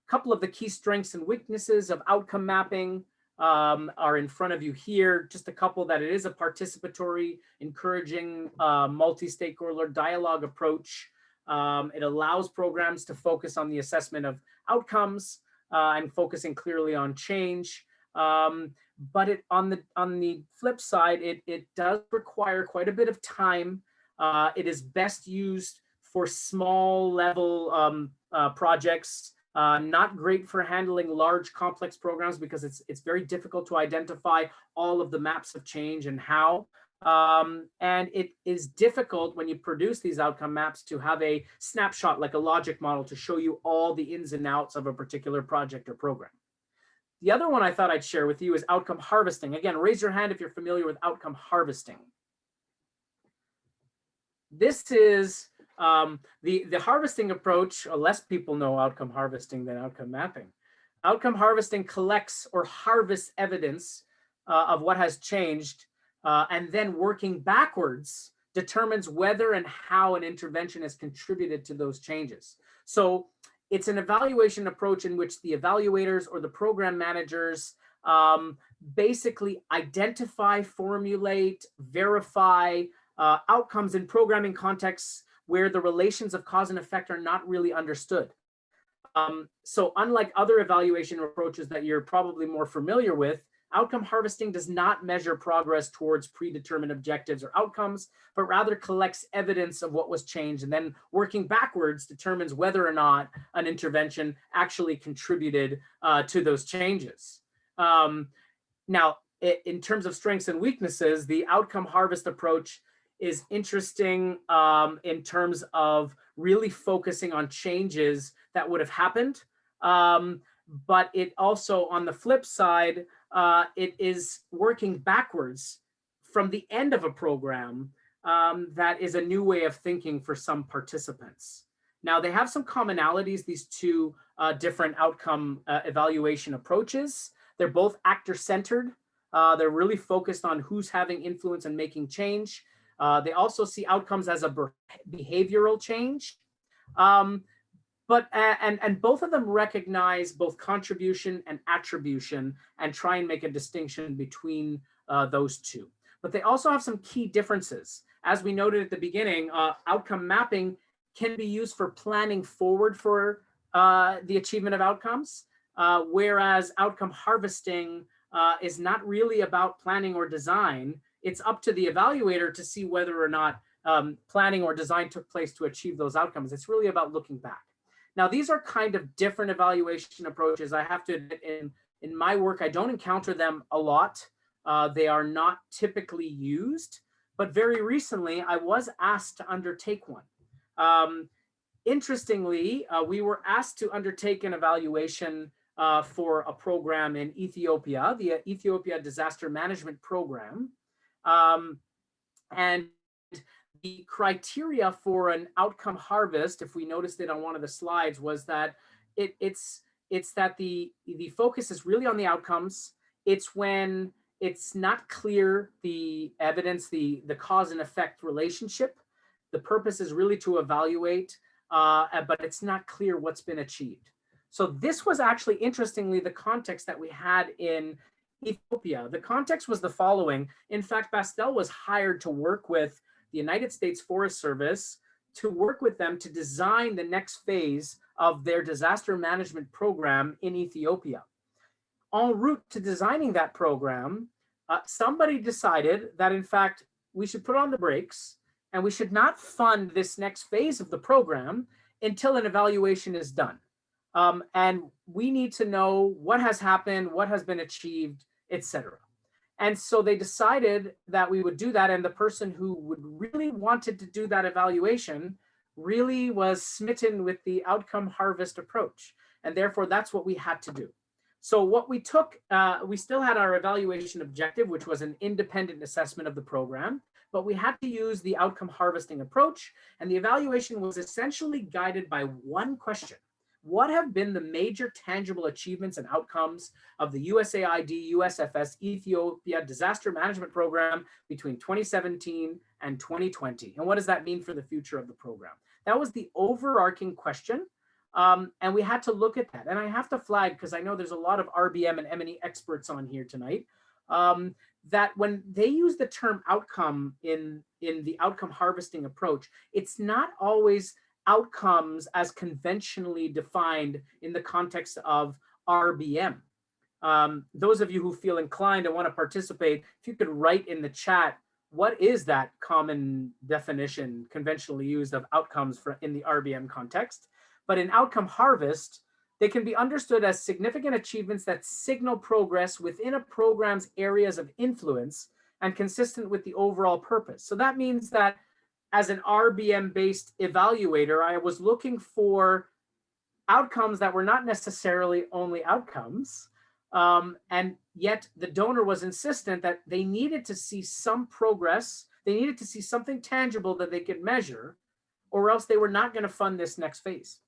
S2: Couple of the key strengths and weaknesses of outcome mapping are in front of you here. Just a couple: that it is a participatory, encouraging, multi-stakeholder dialogue approach. It allows programs to focus on the assessment of outcomes and focusing clearly on change. But on the flip side, it does require quite a bit of time It is best used for small level projects, not great for handling large complex programs because it's very difficult to identify all of the maps of change and how. And it is difficult when you produce these outcome maps to have a snapshot like a logic model to show you all the ins and outs of a particular project or program. The other one I thought I'd share with you is outcome harvesting. Again, raise your hand if you're familiar with outcome harvesting. This is the harvesting approach. Less people know outcome harvesting than outcome mapping. Outcome harvesting collects or harvests evidence of what has changed, and then working backwards determines whether and how an intervention has contributed to those changes. So it's an evaluation approach in which the evaluators or the program managers basically identify, formulate, verify outcomes in programming contexts where the relations of cause and effect are not really understood. So unlike other evaluation approaches that you're probably more familiar with, outcome harvesting does not measure progress towards predetermined objectives or outcomes, but rather collects evidence of what was changed and then working backwards determines whether or not an intervention actually contributed to those changes. Now, in terms of strengths and weaknesses, the outcome harvest approach is interesting in terms of really focusing on changes that would have happened. But it also, on the flip side, it is working backwards from the end of a program. That is a new way of thinking for some participants. Now, they have some commonalities, these two different outcome evaluation approaches. They're both actor-centered. They're really focused on who's having influence and making change. They also see outcomes as a behavioral change. And both of them recognize both contribution and attribution and try and make a distinction between those two. But they also have some key differences. As we noted at the beginning, outcome mapping can be used for planning forward for the achievement of outcomes, whereas outcome harvesting is not really about planning or design. It's up to the evaluator to see whether or not planning or design took place to achieve those outcomes. It's really about looking back. Now, these are kind of different evaluation approaches. I have to admit, in my work, I don't encounter them a lot. They are not typically used, but very recently, I was asked to undertake one. Interestingly, we were asked to undertake an evaluation for a program in Ethiopia, the Ethiopia Disaster Management Program. And the criteria for an outcome harvest, if we noticed it on one of the slides, was that it's that the focus is really on the outcomes. It's when it's not clear the evidence, the cause and effect relationship. The purpose is really to evaluate, but it's not clear what's been achieved. So this was actually, interestingly, the context that we had in Ethiopia. The context was the following. In fact, Baastel was hired to work with the United States Forest Service to work with them to design the next phase of their disaster management program in Ethiopia. En route to designing that program, somebody decided that, in fact, we should put on the brakes and we should not fund this next phase of the program until an evaluation is done. And we need to know what has happened, what has been achieved, etc. And so they decided that we would do that. And the person who would really wanted to do that evaluation really was smitten with the outcome harvest approach. And therefore, that's what we had to do. So what we took, we still had our evaluation objective, which was an independent assessment of the program, but we had to use the outcome harvesting approach. And the evaluation was essentially guided by one question. What have been the major tangible achievements and outcomes of the USAID USFS Ethiopia Disaster Management Program between 2017 and 2020? And what does that mean for the future of the program? That was the overarching question. And we had to look at that. And I have to flag, because I know there's a lot of RBM and M&E experts on here tonight, that when they use the term outcome in the outcome harvesting approach, it's not always outcomes as conventionally defined in the context of RBM. Those of you who feel inclined and want to participate, if you could write in the chat what is that common definition conventionally used of outcomes in the RBM context? But in outcome harvest, they can be understood as significant achievements that signal progress within a program's areas of influence and consistent with the overall purpose. So that means that as an RBM-based evaluator, I was looking for outcomes that were not necessarily only outcomes, and yet the donor was insistent that they needed to see some progress, they needed to see something tangible that they could measure, or else they were not going to fund this next phase.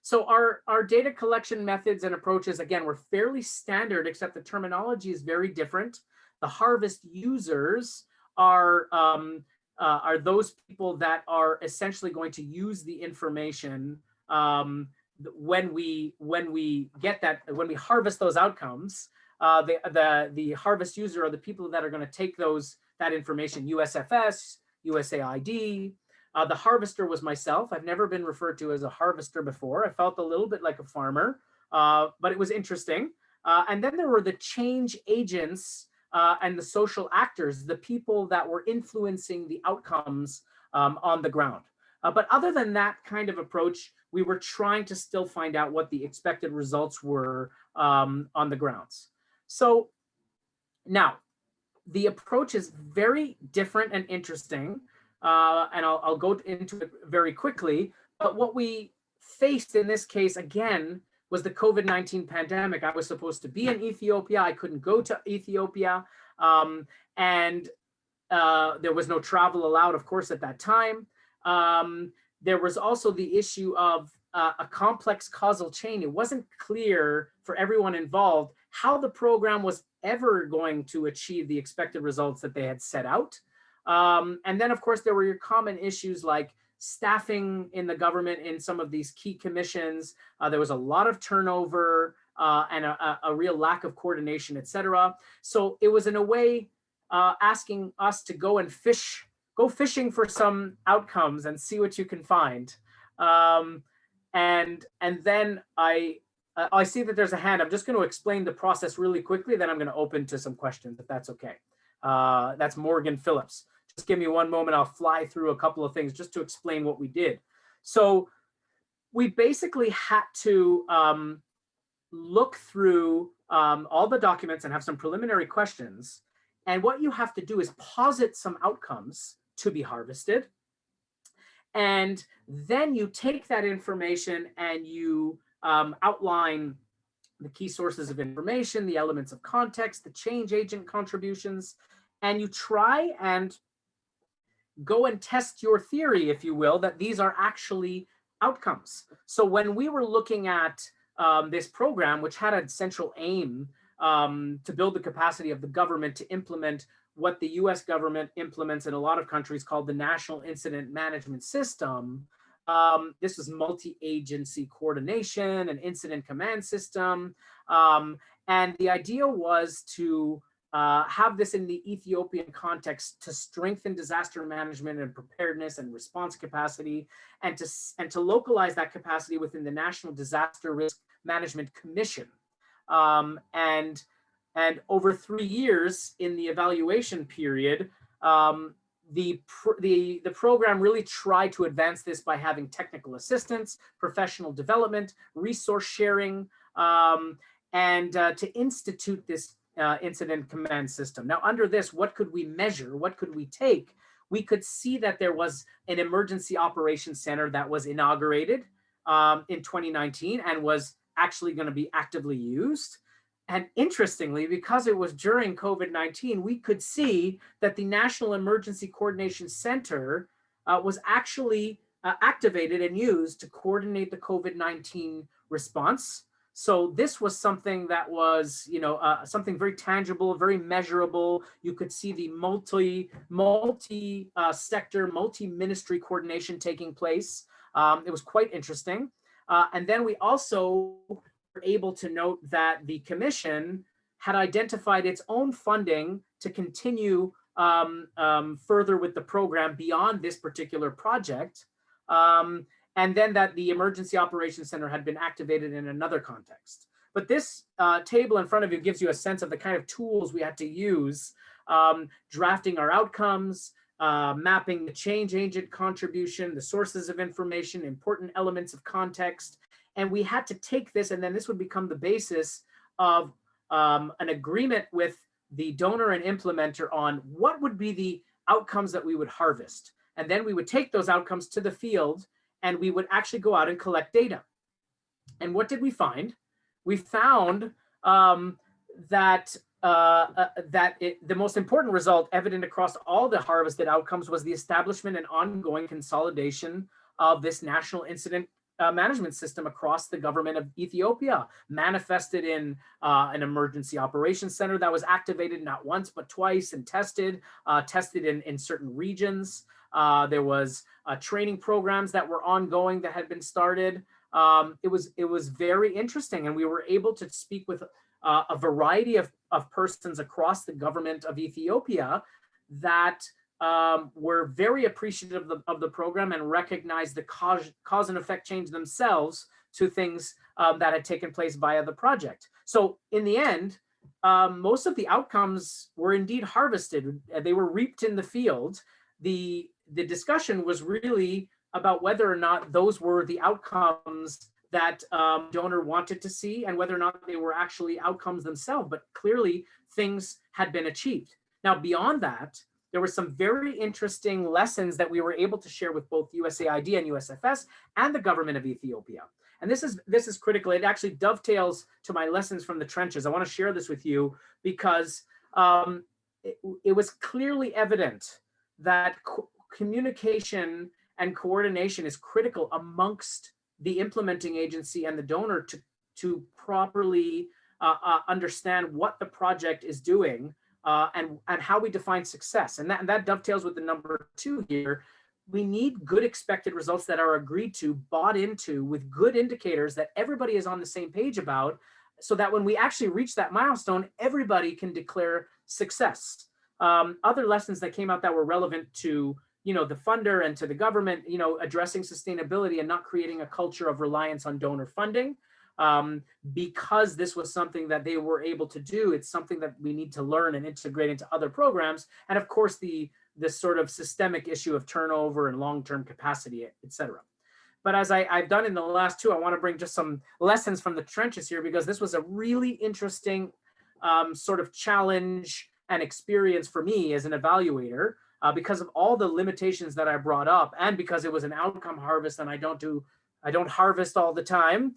S2: So our data collection methods and approaches, again, were fairly standard, except the terminology is very different. The harvest users are those people that are essentially going to use the information when we harvest those outcomes. The harvest user are the people that are going to take that information, USFS, USAID. The harvester was myself. I've never been referred to as a harvester before. I felt a little bit like a farmer, but it was interesting. And then there were the change agents and the social actors, the people that were influencing the outcomes on the ground. But other than that kind of approach, we were trying to still find out what the expected results were on the grounds. So now, the approach is very different and interesting. And I'll go into it very quickly. But what we faced in this case, again, was the COVID-19 pandemic. I was supposed to be in Ethiopia. I couldn't go to Ethiopia. And there was no travel allowed, of course, at that time. There was also the issue of a complex causal chain. It wasn't clear for everyone involved how the program was ever going to achieve the expected results that they had set out. And then, of course, there were your common issues like staffing in the government in some of these key commissions. There was a lot of turnover and a real lack of coordination, et cetera. So it was in a way asking us to go fishing for some outcomes and see what you can find. And then I see that there's a hand. I'm just going to explain the process really quickly, then I'm going to open to some questions, if that's okay. That's Morgan Phillips. Just give me one moment. I'll fly through a couple of things just to explain what we did. So we basically had to look through all the documents and have some preliminary questions. And what you have to do is posit some outcomes to be harvested. And then you take that information and you outline the key sources of information, the elements of context, the change agent contributions, and you try and go and test your theory, if you will, that these are actually outcomes. So when we were looking at this program, which had a central aim to build the capacity of the government to implement what the US government implements in a lot of countries called the National Incident Management System. This was multi-agency coordination, an incident command system. And the idea was to have this in the Ethiopian context to strengthen disaster management and preparedness and response capacity, and to localize that capacity within the National Disaster Risk Management Commission. And over 3 years in the evaluation period, the program really tried to advance this by having technical assistance, professional development, resource sharing, and to institute this incident command system. Now, under this, what could we measure? What could we take? We could see that there was an emergency operations center that was inaugurated in 2019 and was actually going to be actively used. And interestingly, because it was during COVID-19, we could see that the National Emergency Coordination Center was actually activated and used to coordinate the COVID-19 response. So this was something that was, something very tangible, very measurable. You could see the multi-sector, multi-ministry coordination taking place. It was quite interesting. And then we also were able to note that the commission had identified its own funding to continue further with the program beyond this particular project. And then that the Emergency Operations Center had been activated in another context. But this table in front of you gives you a sense of the kind of tools we had to use drafting our outcomes, mapping the change agent contribution, the sources of information, important elements of context. And we had to take this, and then this would become the basis of an agreement with the donor and implementer on what would be the outcomes that we would harvest. And then we would take those outcomes to the field and we would actually go out and collect data. And what did we find? We found that the most important result evident across all the harvested outcomes was the establishment and ongoing consolidation of this national incident management system across the government of Ethiopia, manifested in an emergency operations center that was activated not once but twice and tested in certain regions. There was training programs that were ongoing that had been started. It was very interesting, and we were able to speak with a variety of persons across the government of Ethiopia that were very appreciative of the program and recognized the cause and effect change themselves to things that had taken place via the project. So in the end, most of the outcomes were indeed harvested. They were reaped in the field. The discussion was really about whether or not those were the outcomes that donor wanted to see and whether or not they were actually outcomes themselves, but clearly things had been achieved. Now, beyond that, there were some very interesting lessons that we were able to share with both USAID and USFS and the government of Ethiopia. And this is critical. It actually dovetails to my lessons from the trenches. I want to share this with you because it was clearly evident that communication and coordination is critical amongst the implementing agency and the donor to properly understand what the project is doing and how we define success. And that dovetails with the number 2 here. We need good expected results that are agreed to, bought into, with good indicators that everybody is on the same page about, so that when we actually reach that milestone, everybody can declare success. Other lessons that came out that were relevant to the funder and to the government, addressing sustainability and not creating a culture of reliance on donor funding. Because this was something that they were able to do, it's something that we need to learn and integrate into other programs. And of course, the sort of systemic issue of turnover and long-term capacity, et cetera. But as I've done in the last 2, I want to bring just some lessons from the trenches here, because this was a really interesting sort of challenge and experience for me as an evaluator, because of all the limitations that I brought up, and because it was an outcome harvest and I don't harvest all the time.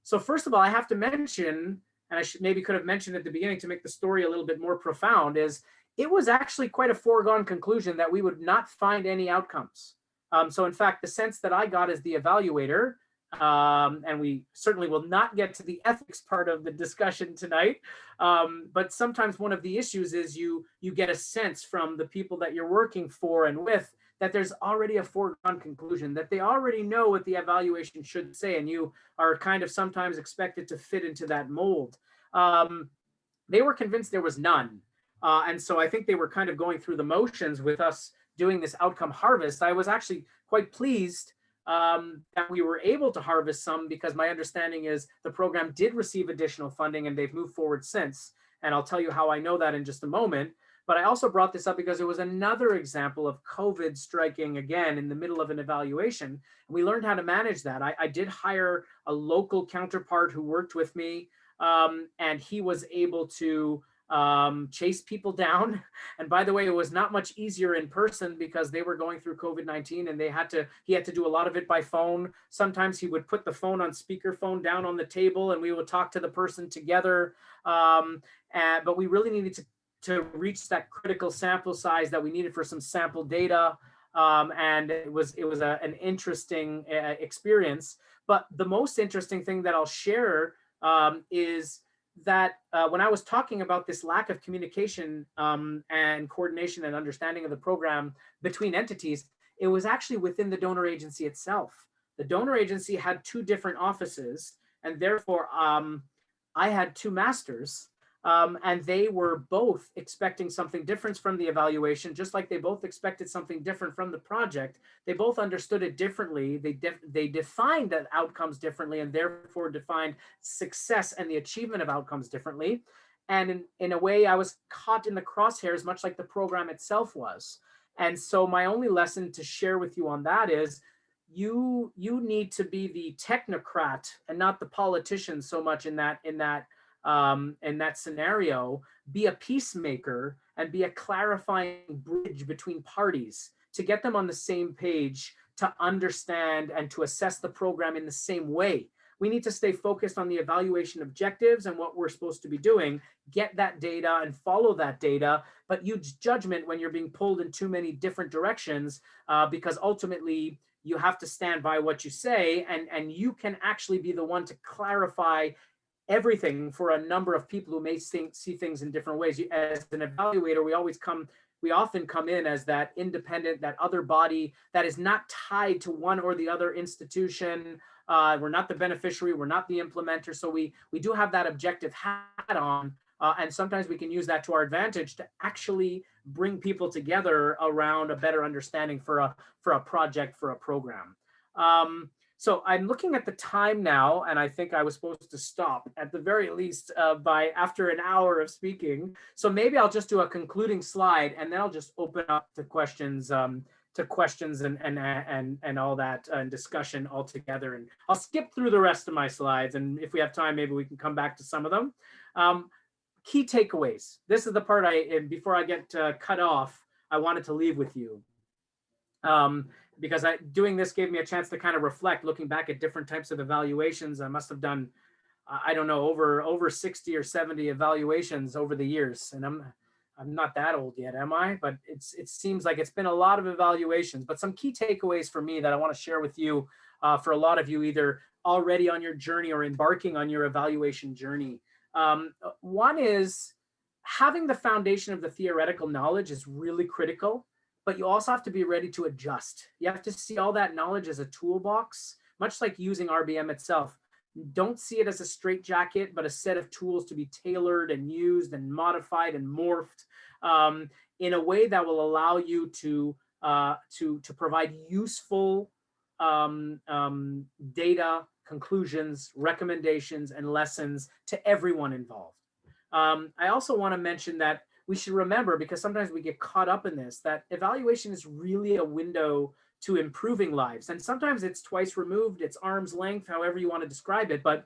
S2: So first of all, I have to mention, and I maybe could have mentioned at the beginning to make the story a little bit more profound, is it was actually quite a foregone conclusion that we would not find any outcomes. So in fact, the sense that I got as the evaluator, and we certainly will not get to the ethics part of the discussion tonight, but sometimes one of the issues is you get a sense from the people that you're working for and with that there's already a foregone conclusion, that they already know what the evaluation should say, and you are kind of sometimes expected to fit into that mold. They were convinced there was none. And so I think they were kind of going through the motions with us doing this outcome harvest. I was actually quite pleased that we were able to harvest some, because my understanding is the program did receive additional funding and they've moved forward since. And I'll tell you how I know that in just a moment. But I also brought this up because it was another example of COVID striking again in the middle of an evaluation. And we learned how to manage that. I did hire a local counterpart who worked with me, and he was able to chase people down. And by the way, it was not much easier in person because they were going through COVID-19 and he had to do a lot of it by phone. Sometimes he would put the phone on speakerphone down on the table and we would talk to the person together. But we really needed to reach that critical sample size that we needed for some sample data. And it was an interesting experience. But the most interesting thing that I'll share is that when I was talking about this lack of communication and coordination and understanding of the program between entities, it was actually within the donor agency itself. The donor agency had 2 different offices, and therefore I had 2 masters, and they were both expecting something different from the evaluation, just like they both expected something different from the project. They both understood it differently. They defined the outcomes differently, and therefore defined success and the achievement of outcomes differently. And in a way, I was caught in the crosshairs, much like the program itself was. And so my only lesson to share with you on that is you need to be the technocrat and not the politician so much in that scenario. Be a peacemaker and be a clarifying bridge between parties to get them on the same page, to understand and to assess the program in the same way. We need to stay focused on the evaluation objectives and what we're supposed to be doing, get that data and follow that data, but use judgment when you're being pulled in too many different directions, because ultimately you have to stand by what you say, and you can actually be the one to clarify everything for a number of people who may see things in different ways. As an evaluator, we often come in as that independent, that other body that is not tied to one or the other institution. We're not the beneficiary, we're not the implementer. So we do have that objective hat on, and sometimes we can use that to our advantage to actually bring people together around a better understanding for a project, for a program. So I'm looking at the time now, and I think I was supposed to stop at the very least by after an hour of speaking. So maybe I'll just do a concluding slide, and then I'll just open up to questions and all that and discussion altogether. And I'll skip through the rest of my slides, and if we have time, maybe we can come back to some of them. Key takeaways. This is the part before I get cut off, I wanted to leave with you. Because doing this gave me a chance to kind of reflect, looking back at different types of evaluations. I must have done, I don't know, over 60 or 70 evaluations over the years. And I'm not that old yet, am I? But it seems like it's been a lot of evaluations. But some key takeaways for me that I want to share with you, for a lot of you either already on your journey or embarking on your evaluation journey. One is having the foundation of the theoretical knowledge is really critical. But you also have to be ready to adjust. You have to see all that knowledge as a toolbox, much like using RBM itself. Don't see it as a straitjacket, but a set of tools to be tailored and used and modified and morphed in a way that will allow you to provide useful data, conclusions, recommendations, and lessons to everyone involved. I also want to mention that we should remember, because sometimes we get caught up in this, that evaluation is really a window to improving lives. And sometimes it's twice removed, it's arm's length, however you want to describe it. But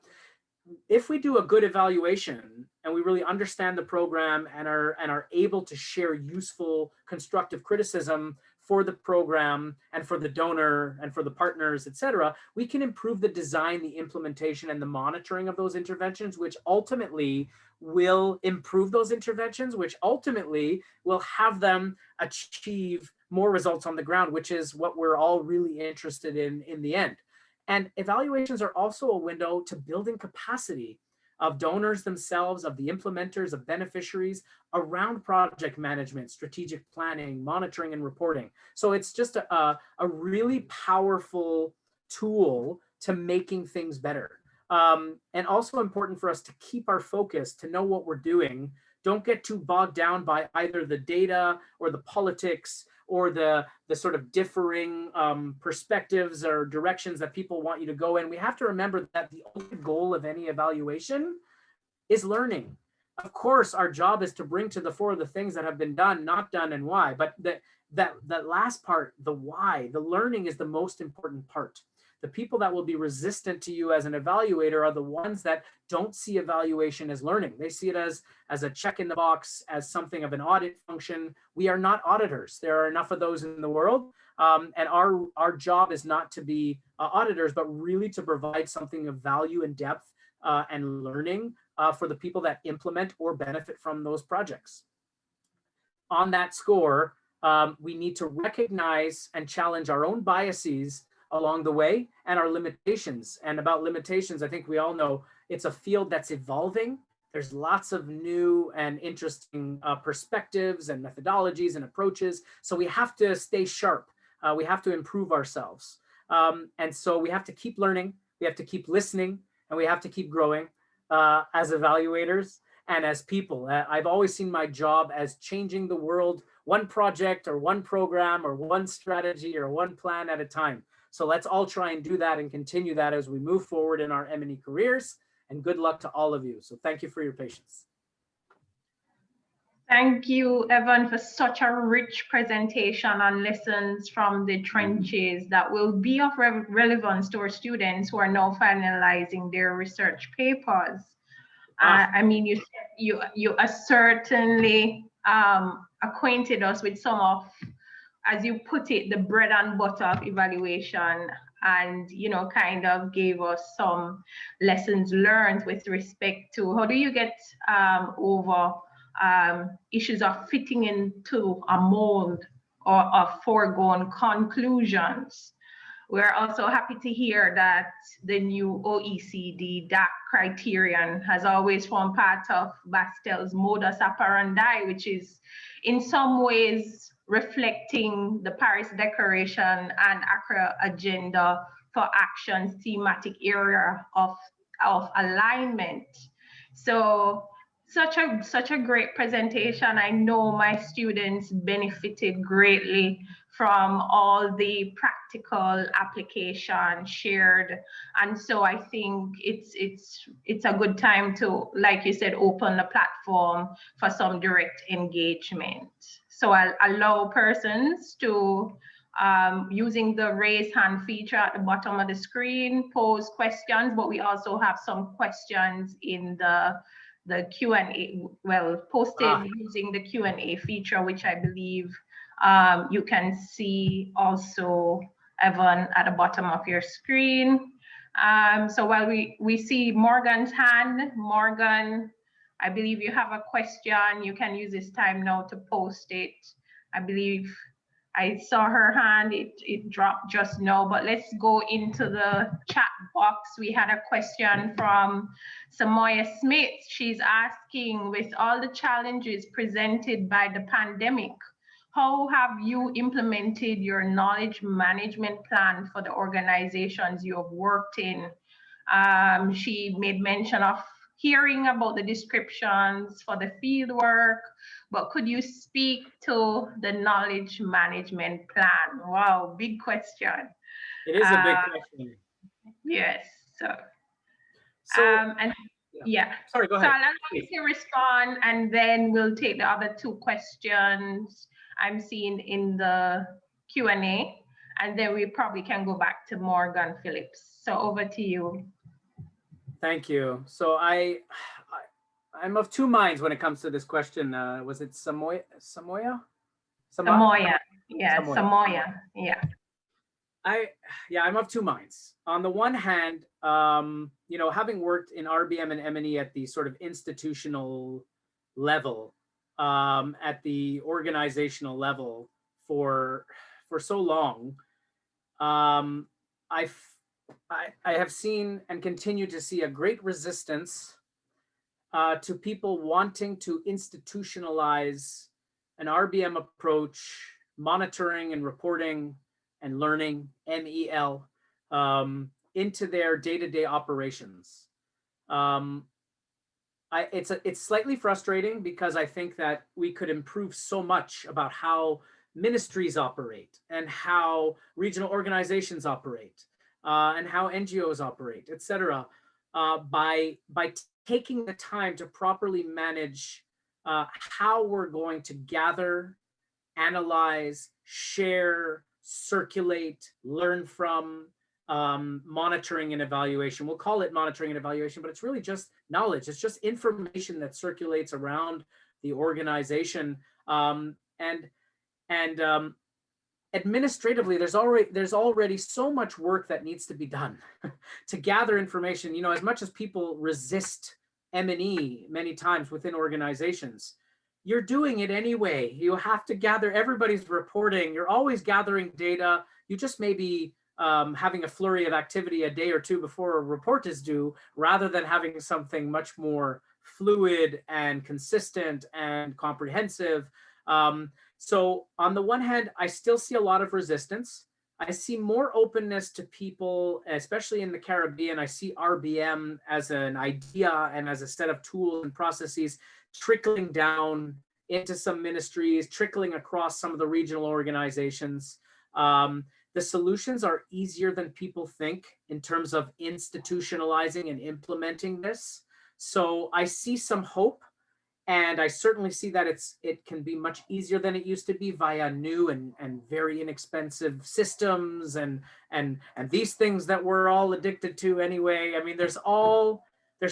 S2: if we do a good evaluation and we really understand the program and are able to share useful, constructive criticism for the program and for the donor and for the partners, et cetera, we can improve the design, the implementation, and the monitoring of those interventions, which ultimately will improve those interventions, which ultimately will have them achieve more results on the ground, which is what we're all really interested in the end. And evaluations are also a window to building capacity of donors themselves, of the implementers, of beneficiaries around project management, strategic planning, monitoring, and reporting. So it's just a really powerful tool to making things better. And also important for us to keep our focus, to know what we're doing. Don't get too bogged down by either the data or the politics or the sort of differing perspectives or directions that people want you to go in. We have to remember that the ultimate goal of any evaluation is learning. Of course, our job is to bring to the fore the things that have been done, not done, and why. But that last part, the why, the learning is the most important part. The people that will be resistant to you as an evaluator are the ones that don't see evaluation as learning. They see it as a check in the box, as something of an audit function. We are not auditors. There are enough of those in the world. And our job is not to be auditors, but really to provide something of value and depth and learning for the people that implement or benefit from those projects. On that score, we need to recognize and challenge our own biases along the way and our limitations. And about limitations, I think we all know it's a field that's evolving. There's lots of new and interesting perspectives and methodologies and approaches. So we have to stay sharp. We have to improve ourselves. And so we have to keep learning, we have to keep listening, and we have to keep growing as evaluators and as people. I've always seen my job as changing the world, one project or one program or one strategy or one plan at a time. So let's all try and do that and continue that as we move forward in our M&E careers. And good luck to all of you. So thank you for your patience.
S1: Thank you, Evan, for such a rich presentation on lessons from the trenches that will be of relevance to our students who are now finalizing their research papers. I mean, you are certainly acquainted us with some of, as you put it, the bread and butter of evaluation, and kind of gave us some lessons learned with respect to how do you get over issues of fitting into a mold or of foregone conclusions. We're also happy to hear that the new OECD DAC criterion has always formed part of Baastel's modus operandi, which is in some ways reflecting the Paris Declaration and Accra Agenda for Action's thematic area of alignment. So such a great presentation. I know my students benefited greatly from all the practical application shared, and so I think it's a good time to, like you said, open the platform for some direct engagement. So I'll allow persons to using the raise hand feature at the bottom of the screen, pose questions, but we also have some questions in the Q&A, well, posted using the Q&A feature, which I believe you can see also, Evan, at the bottom of your screen. So while we see Morgan's hand, Morgan, I believe you have a question. You can use this time now to post it. I believe I saw her hand, it dropped just now, but let's go into the chat box. We had a question from Samoya Smith. She's asking, with all the challenges presented by the pandemic, how have you implemented your knowledge management plan for the organizations you have worked in? She made mention of hearing about the descriptions for the field work, but could you speak to the knowledge management plan? Wow, big question.
S2: It is a big question.
S1: Yes. So and
S2: yeah. Sorry, go ahead.
S1: So I'll allow you to respond, and then we'll take the other two questions I'm seeing in the Q&A, and then we probably can go back to Morgan Phillips. So over to you.
S2: Thank you. So I'm of two minds when it comes to this question. Was it Samoya?
S1: Samoya. Yeah, Samoya. Yeah.
S2: I'm of two minds. On the one hand, having worked in RBM and M&E at the sort of institutional level, at the organizational level for so long, I have seen and continue to see a great resistance to people wanting to institutionalize an RBM approach, monitoring and reporting and learning, MEL, into their day-to-day operations. It's slightly frustrating because I think that we could improve so much about how ministries operate and how regional organizations operate. And how NGOs operate, et cetera, by taking the time to properly manage how we're going to gather, analyze, share, circulate, learn from, monitoring and evaluation. We'll call it monitoring and evaluation, but it's really just knowledge. It's just information that circulates around the organization. Administratively, there's already so much work that needs to be done to gather information. As much as people resist M&E many times within organizations, you're doing it anyway. You have to gather, everybody's reporting, you're always gathering data. You just may be having a flurry of activity a day or two before a report is due, rather than having something much more fluid and consistent and comprehensive. So on the one hand, I still see a lot of resistance. I see more openness to people, especially in the Caribbean. I see RBM as an idea and as a set of tools and processes trickling down into some ministries, trickling across some of the regional organizations. The solutions are easier than people think in terms of institutionalizing and implementing this. So I see some hope And I certainly see that it can be much easier than it used to be via new and very inexpensive systems and these things that we're all addicted to anyway. I mean, there's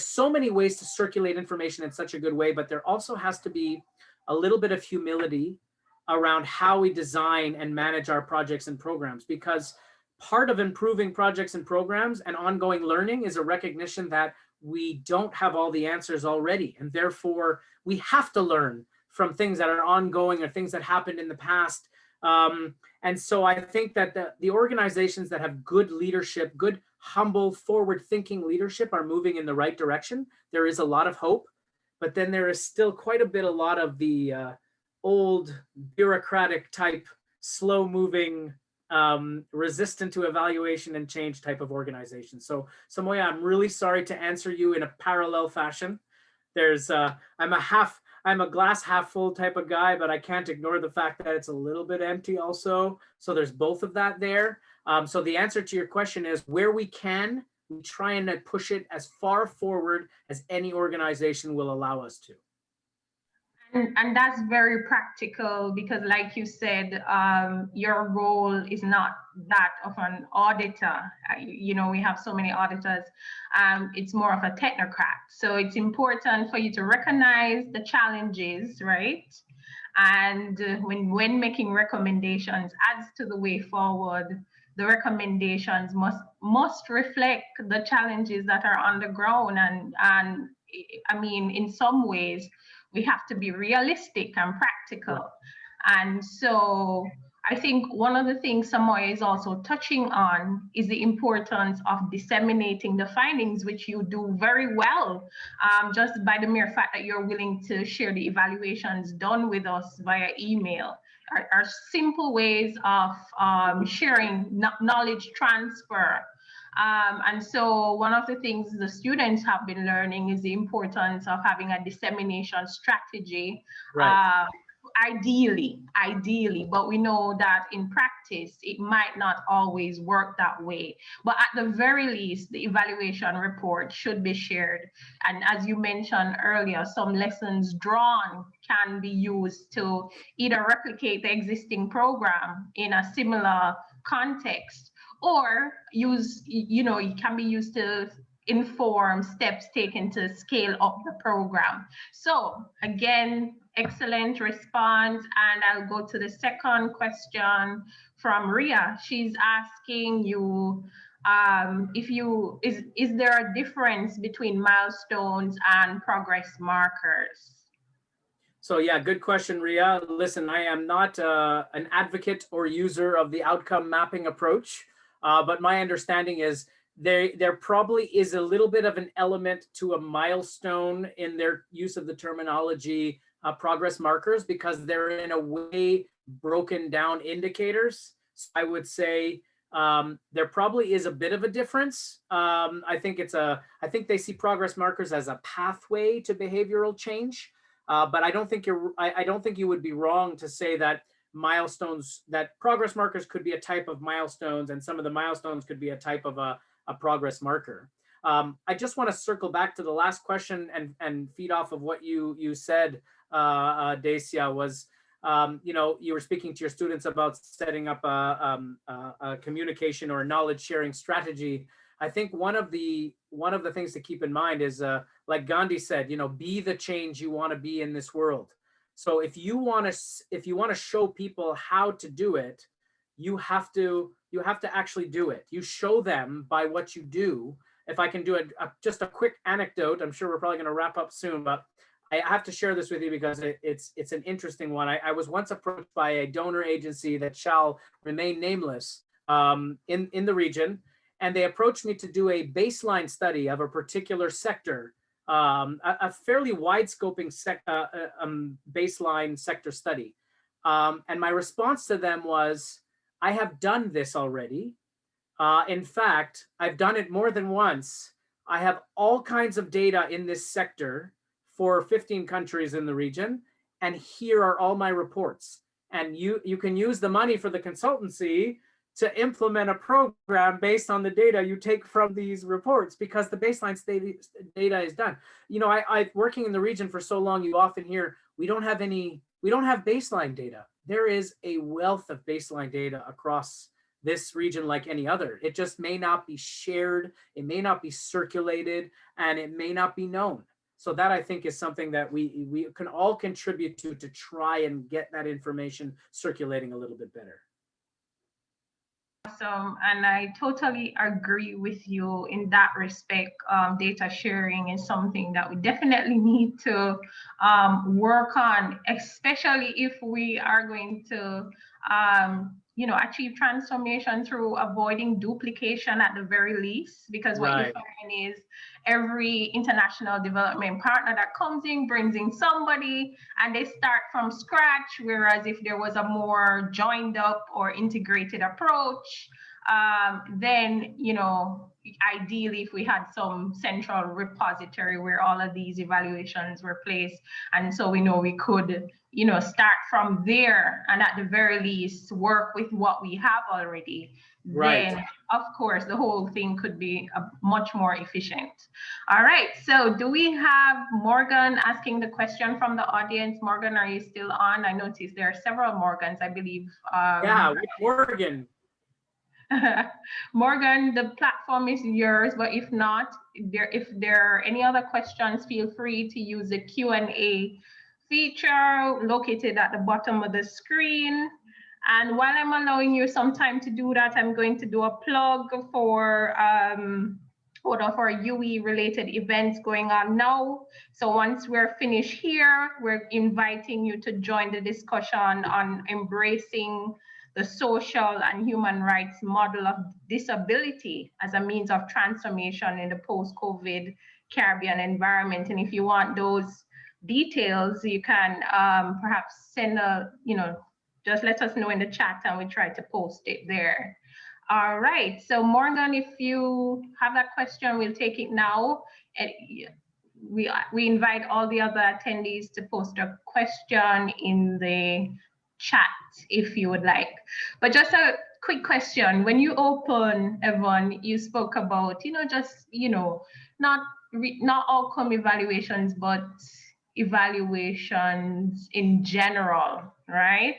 S2: so many ways to circulate information in such a good way, but there also has to be a little bit of humility around how we design and manage our projects and programs, because part of improving projects and programs and ongoing learning is a recognition that we don't have all the answers already. And therefore, we have to learn from things that are ongoing or things that happened in the past. And so I think that the organizations that have good leadership, good, humble, forward-thinking leadership are moving in the right direction. There is a lot of hope, but then there is still quite a lot of the old bureaucratic type, slow-moving, resistant to evaluation and change type of organization. So Moya, I'm really sorry to answer you in a parallel fashion. There's I'm a glass half full type of guy, but I can't ignore the fact that it's a little bit empty also. So there's both of that there. So the answer to your question is, where we can, we try and push it as far forward as any organization will allow us to.
S1: And that's very practical, because like you said, your role is not that of an auditor. We have so many auditors. It's more of a technocrat. So it's important for you to recognize the challenges, right? And when making recommendations as to the way forward, the recommendations must reflect the challenges that are on the ground. And I mean, in some ways, we have to be realistic and practical. And so I think one of the things Samoy is also touching on is the importance of disseminating the findings, which you do very well, just by the mere fact that you're willing to share the evaluations done with us via email. Are simple ways of sharing knowledge transfer. And so one of the things the students have been learning is the importance of having a dissemination strategy,
S2: right.
S1: Ideally, but we know that in practice, it might not always work that way. But at the very least, the evaluation report should be shared. And as you mentioned earlier, some lessons drawn can be used to either replicate the existing program in a similar context, or it can be used to inform steps taken to scale up the program. So again, excellent response. And I'll go to the second question from Ria. She's asking you, is there a difference between milestones and progress markers?
S2: So yeah, good question, Ria. Listen, I am not an advocate or user of the outcome mapping approach, but my understanding is there probably is a little bit of an element to a milestone in their use of the terminology progress markers, because they're in a way broken down indicators. So I would say there probably is a bit of a difference. I think they see progress markers as a pathway to behavioral change. But I don't think you would be wrong to say that that progress markers could be a type of milestones, and some of the milestones could be a type of a progress marker. I just want to circle back to the last question and feed off of what you said, Dacia, was, you were speaking to your students about setting up a communication or a knowledge sharing strategy. I think one of the things to keep in mind is, like Gandhi said, be the change you want to be in this world. So if you want to show people how to do it, you have to actually do it. You show them by what you do. If I can do just a quick anecdote, I'm sure we're probably going to wrap up soon, but I have to share this with you because it's an interesting one. I was once approached by a donor agency that shall remain nameless in the region. And they approached me to do a baseline study of a particular sector, a fairly wide-scoping baseline sector study. And my response to them was, I have done this already. In fact, I've done it more than once. I have all kinds of data in this sector for 15 countries in the region, and here are all my reports. And you can use the money for the consultancy to implement a program based on the data you take from these reports, because the baseline data is done. You know, I working in the region for so long, you often hear, we don't have baseline data. There is a wealth of baseline data across this region like any other. It just may not be shared, it may not be circulated, and it may not be known. So that, I think, is something that we can all contribute to try and get that information circulating a little bit better.
S1: Awesome, and I totally agree with you in that respect. Data sharing is something that we definitely need to work on, especially if we are going to you know, achieve transformation through avoiding duplication at the very least, because what you find is every international development partner that comes in brings in somebody and they start from scratch, whereas if there was a more joined up or integrated approach, then, you know, ideally if we had some central repository where all of these evaluations were placed, and so we know we could, you know, start from there and at the very least work with what we have already, then of course the whole thing could be much more efficient. All right, so do we have Morgan asking the question from the audience? Morgan, are you still on? I noticed there are several Morgans, I believe.
S2: Yeah, Morgan.
S1: Morgan, the platform is yours, but if not, if there are any other questions, feel free to use the Q&A feature located at the bottom of the screen. And while I'm allowing you some time to do that, I'm going to do a plug for UE related events going on now. So once we're finished here, we're inviting you to join the discussion on embracing the social and human rights model of disability as a means of transformation in the post-COVID Caribbean environment. And if you want those details, you can perhaps send a, you know, just let us know in the chat and we try to post it there. All right, so Morgan, if you have that question, we'll take it now. And we invite all the other attendees to post a question in the chat if you would like. But just a quick question, when you open, Evan, you spoke about, you know, just, you know, not outcome evaluations, but evaluations in general, right?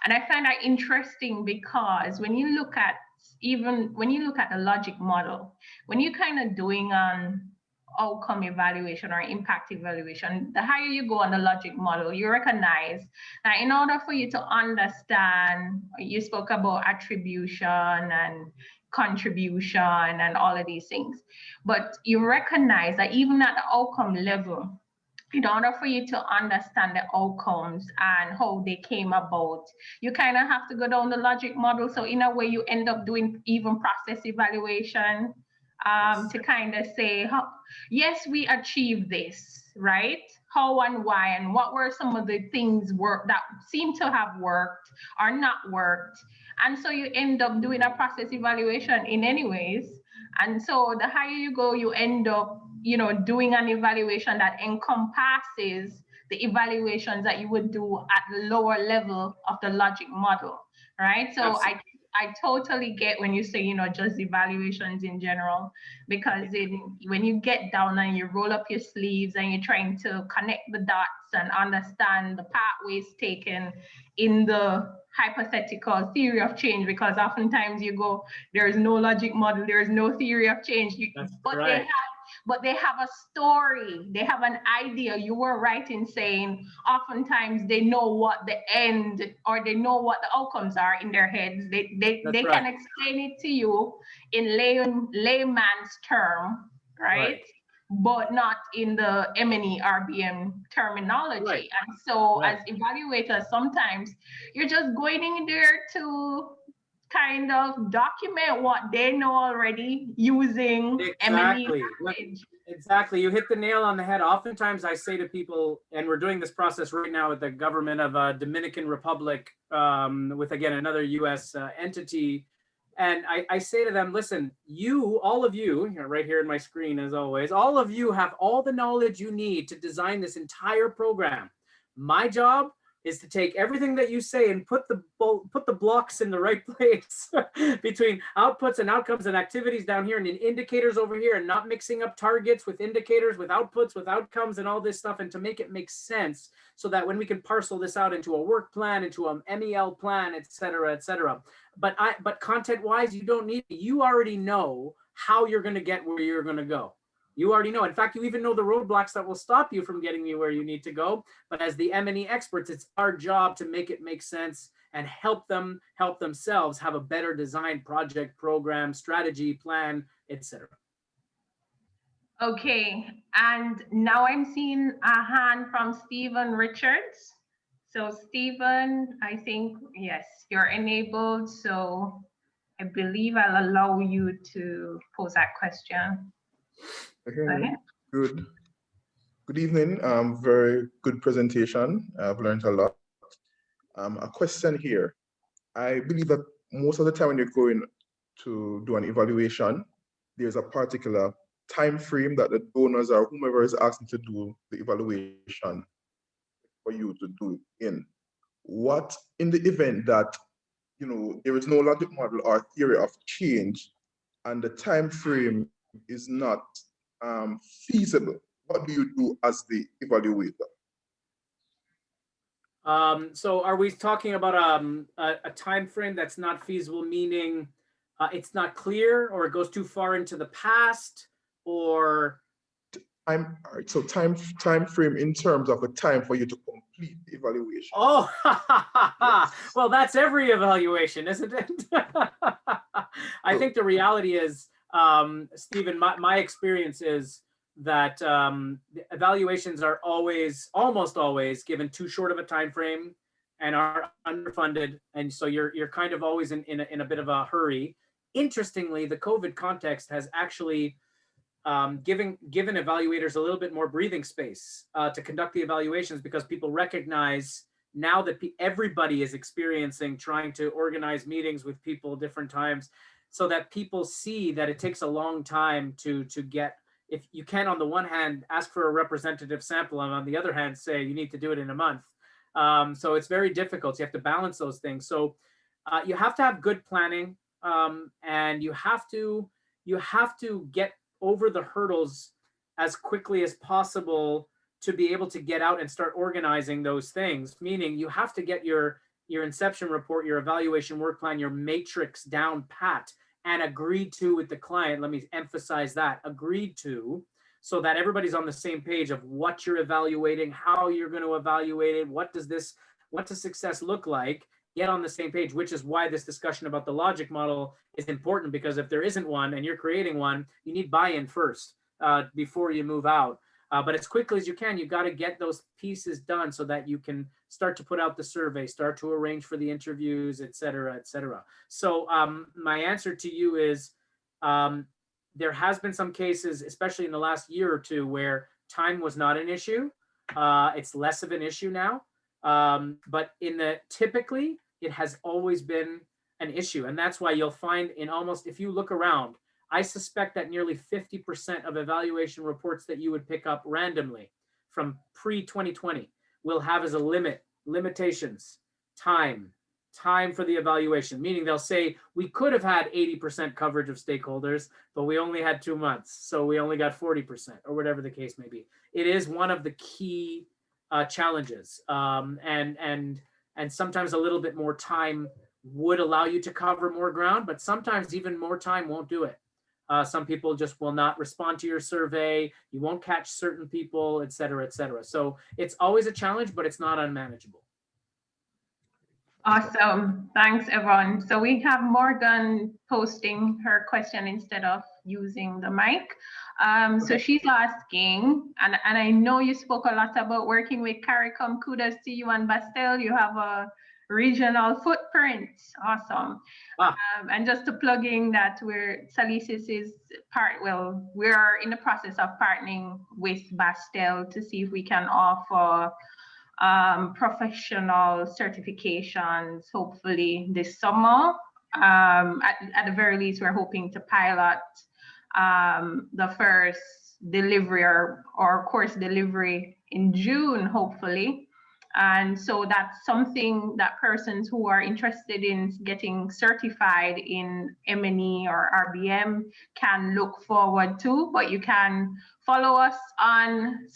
S1: And I find that interesting because when you look at, even when you look at the logic model, when you're kind of doing outcome evaluation or impact evaluation, the higher you go on the logic model, you recognize that in order for you to understand, you spoke about attribution and contribution and all of these things, but you recognize that even at the outcome level, in order for you to understand the outcomes and how they came about, you kind of have to go down the logic model. So in a way, you end up doing even process evaluation to kind of say, yes, we achieved this, right? How and why, and what were some of the things that seem to have worked or not worked. And so you end up doing a process evaluation in any ways. And so the higher you go, you end up, you know, doing an evaluation that encompasses the evaluations that you would do at the lower level of the logic model, right? So absolutely. I totally get when you say, you know, just evaluations in general, because when you get down and you roll up your sleeves and you're trying to connect the dots and understand the pathways taken in the hypothetical theory of change, because oftentimes you go, there's no logic model, there's no theory of change, but they have a story, they have an idea. You were right in saying oftentimes they know what the end, or they know what the outcomes are in their heads. They can explain it to you in layman's term, right? But not in the M&E RBM terminology. And so as evaluators, sometimes you're just going in there to kind of document what they know already using M&E language.
S2: Exactly. You hit the nail on the head. Oftentimes I say to people, and we're doing this process right now with the government of Dominican Republic, with, again, another US entity. And I say to them, listen, all of you, right here in my screen, as always, all of you have all the knowledge you need to design this entire program. My job is to take everything that you say and put the blocks in the right place between outputs and outcomes and activities down here and in indicators over here, and not mixing up targets with indicators, with outputs, with outcomes, and all this stuff, and to make it make sense so that when we can parcel this out into a work plan, into a MEL plan, et cetera, et cetera. But content wise, you don't need, you already know how you're going to get where you're going to go. You already know. In fact, you even know the roadblocks that will stop you from getting you where you need to go. But as the M&E experts, it's our job to make it make sense and help themselves have a better designed project, program, strategy, plan, etc.
S1: Okay, and now I'm seeing a hand from Stephen Richards. So Stephen, I think, yes, you're enabled. So I believe I'll allow you to pose that question.
S3: Okay. Good evening. Very good presentation. I've learned a lot. A question here. I believe that most of the time when you're going to do an evaluation, there's a particular time frame that the donors or whomever is asking to do the evaluation for you to do it in. What in the event that there is no logic model or theory of change and the time frame is not feasible, what do you do as the evaluator?
S2: So are we talking about a time frame that's not feasible, meaning it's not clear, or it goes too far into the past, or?
S3: So time frame in terms of the time for you to complete the evaluation.
S2: Oh,
S3: yes.
S2: Well, that's every evaluation, isn't it? I think the reality is, Stephen, my experience is that the evaluations are almost always given too short of a time frame and are underfunded, and so you're kind of always in a bit of a hurry. Interestingly, the COVID context has actually given evaluators a little bit more breathing space to conduct the evaluations, because people recognize now that everybody is experiencing trying to organize meetings with people different times, so that people see that it takes a long time to get, if you can on the one hand ask for a representative sample and on the other hand say you need to do it in a month. So it's very difficult. You have to balance those things. So you have to have good planning, and you have to get over the hurdles as quickly as possible to be able to get out and start organizing those things. Meaning you have to get your inception report, your evaluation work plan, your matrix down pat and agreed to with the client. Let me emphasize that, agreed to, so that everybody's on the same page of what you're evaluating, how you're going to evaluate it, what does success look like. Get on the same page, which is why this discussion about the logic model is important, because if there isn't one and you're creating one, you need buy-in first before you move out. But as quickly as you can, you've got to get those pieces done so that you can start to put out the survey, start to arrange for the interviews, et cetera, et cetera. So my answer to you is there has been some cases, especially in the last year or two, where time was not an issue. It's less of an issue now. But typically, it has always been an issue. And that's why you'll find if you look around, I suspect that nearly 50% of evaluation reports that you would pick up randomly from pre-2020 will have as a limitations, time for the evaluation, meaning they'll say, we could have had 80% coverage of stakeholders, but we only had 2 months. So we only got 40%, or whatever the case may be. It is one of the key challenges, and sometimes a little bit more time would allow you to cover more ground, but sometimes even more time won't do it. Some people just will not respond to your survey. You won't catch certain people, et cetera, et cetera. So it's always a challenge, but it's not unmanageable.
S1: Awesome. Thanks, Yvonne. So we have Morgan posting her question instead of using the mic. So she's asking, and I know you spoke a lot about working with CARICOM. Kudos to you and Baastel. You have a regional footprint. Awesome. Wow. And just to plug in that SALISES is we are in the process of partnering with Baastel to see if we can offer professional certifications, hopefully this summer. At the very least, we're hoping to pilot the first delivery or course delivery in June, hopefully. And so that's something that persons who are interested in getting certified in M&E or RBM can look forward to. But you can follow us on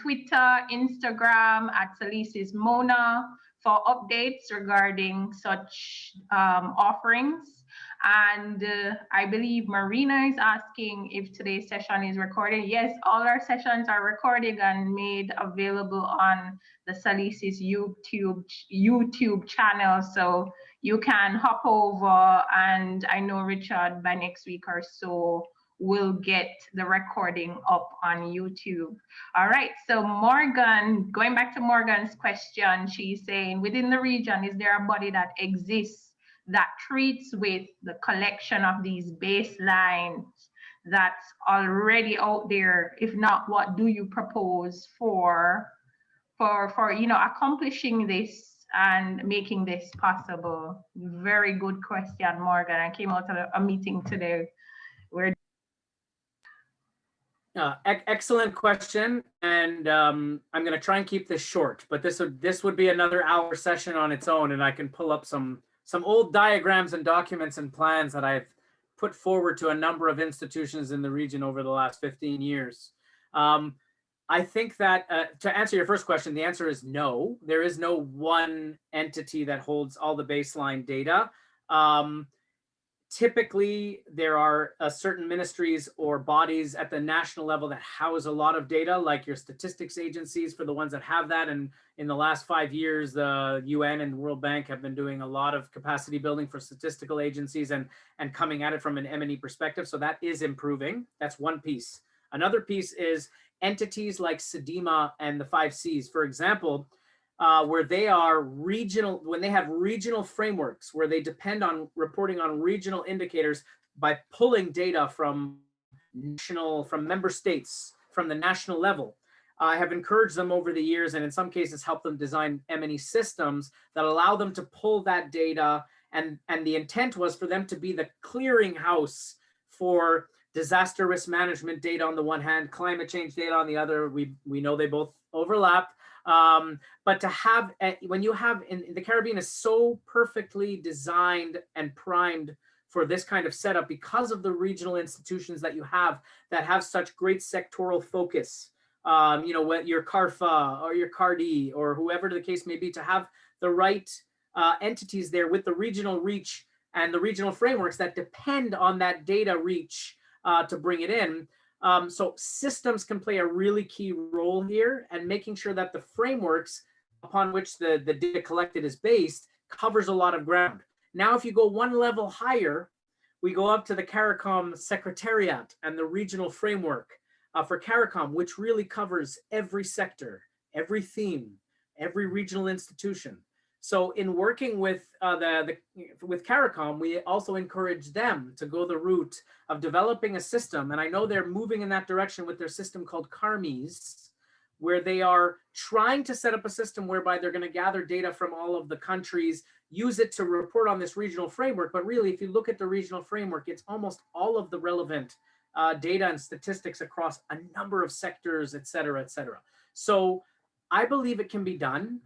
S1: Twitter, Instagram at SALISES Mona for updates regarding such offerings. And I believe Marina is asking if today's session is recorded. Yes, all our sessions are recorded and made available on the SALISES YouTube channel. So you can hop over, and I know Richard by next week or so will get the recording up on YouTube. All right, so Morgan, going back to Morgan's question, she's saying, within the region, is there a body that exists that treats with the collection of these baselines that's already out there? If not, what do you propose for accomplishing this and making this possible? Very good question, Morgan. I came out of a meeting today where
S2: excellent question, and I'm going to try and keep this short, but this would be another hour session on its own, and I can pull up some old diagrams and documents and plans that I've put forward to a number of institutions in the region over the last 15 years. I think that to answer your first question, the answer is no. There is no one entity that holds all the baseline data. Typically, there are certain ministries or bodies at the national level that house a lot of data, like your statistics agencies for the ones that have that. And in the last 5 years, the UN and World Bank have been doing a lot of capacity building for statistical agencies and coming at it from an M&E perspective. So that is improving. That's one piece. Another piece is entities like SEDIMA and the 5 Cs, for example, where they are regional, when they have regional frameworks, where they depend on reporting on regional indicators by pulling data from member states, from the national level. I have encouraged them over the years, and in some cases helped them design M&E systems that allow them to pull that data. And the intent was for them to be the clearinghouse for disaster risk management data on the one hand, climate change data on the other. We know they both overlap. But to have, when you have, in the Caribbean is so perfectly designed and primed for this kind of setup because of the regional institutions that you have that have such great sectoral focus. What your CARFA or your CARDI or whoever the case may be, to have the right entities there with the regional reach and the regional frameworks that depend on that data reach to bring it in. So systems can play a really key role here, and making sure that the frameworks upon which the data collected is based covers a lot of ground. Now, if you go one level higher, we go up to the CARICOM Secretariat and the regional framework for CARICOM, which really covers every sector, every theme, every regional institution. So in working with with CARICOM, we also encourage them to go the route of developing a system. And I know they're moving in that direction with their system called CARMES, where they are trying to set up a system whereby they're going to gather data from all of the countries, use it to report on this regional framework. But really, if you look at the regional framework, it's almost all of the relevant data and statistics across a number of sectors, et cetera, et cetera. So I believe it can be done.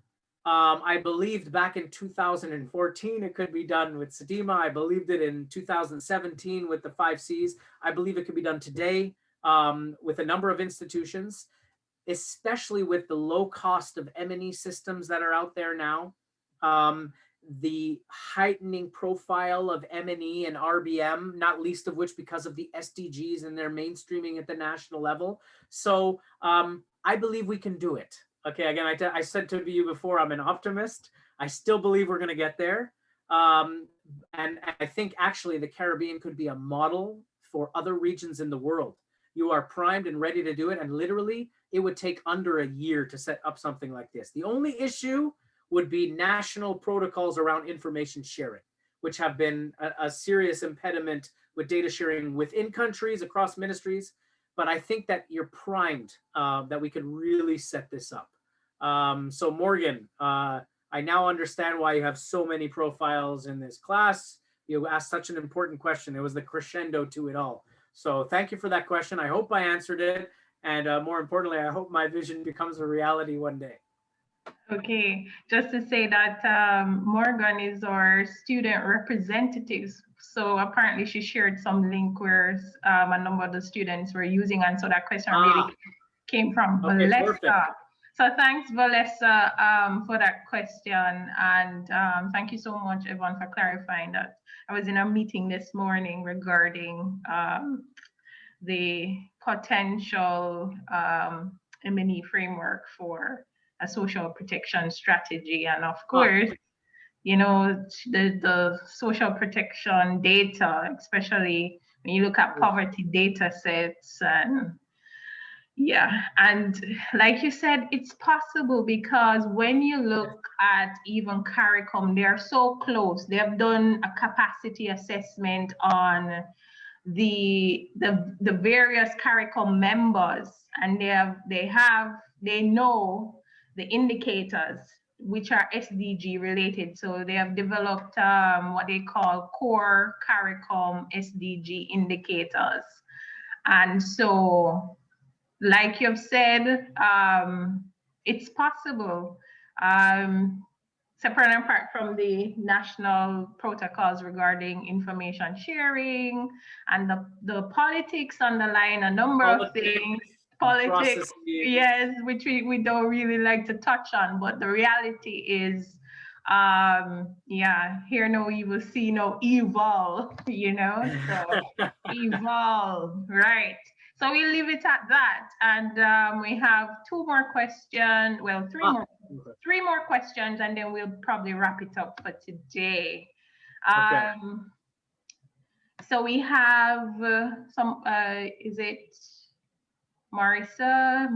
S2: I believed back in 2014 it could be done with SEDIMA. I believed it in 2017 with the 5 Cs. I believe it could be done today with a number of institutions, especially with the low cost of M&E systems that are out there now. The heightening profile of M&E and RBM, not least of which because of the SDGs and their mainstreaming at the national level. So I believe we can do it. Okay, again, I said to you before, I'm an optimist. I still believe we're going to get there. And I think actually the Caribbean could be a model for other regions in the world. You are primed and ready to do it. And literally, it would take under a year to set up something like this. The only issue would be national protocols around information sharing, which have been a serious impediment with data sharing within countries, across ministries. But I think that you're primed, that we could really set this up. So Morgan, I now understand why you have so many profiles in this class. You asked such an important question. It was the crescendo to it all. So thank you for that question. I hope I answered it. And more importantly, I hope my vision becomes a reality one day.
S1: Okay, just to say that Morgan is our student representative. So apparently she shared some link where a number of the students were using, and so that question really came from Valessa. So thanks, Valessa, for that question. And thank you so much, Evan, for clarifying that. I was in a meeting this morning regarding the potential M&E framework for a social protection strategy. And of course, you know, the social protection data, especially when you look at poverty data sets, and yeah, and like you said, it's possible because when you look at even CARICOM, they're so close. They have done a capacity assessment on the various CARICOM members, and they know the indicators which are SDG related. So they have developed what they call core CARICOM SDG indicators. And so, like you've said, it's possible. Separate and apart from the national protocols regarding information sharing and the politics underlying a number of things. Politics, yes, which we don't really like to touch on, but the reality is, yeah, hear no evil, see no evil, you know, so evolve, right? So we leave it at that, and we have two more questions, well, three more questions, and then we'll probably wrap it up for today. So we have is it Marcia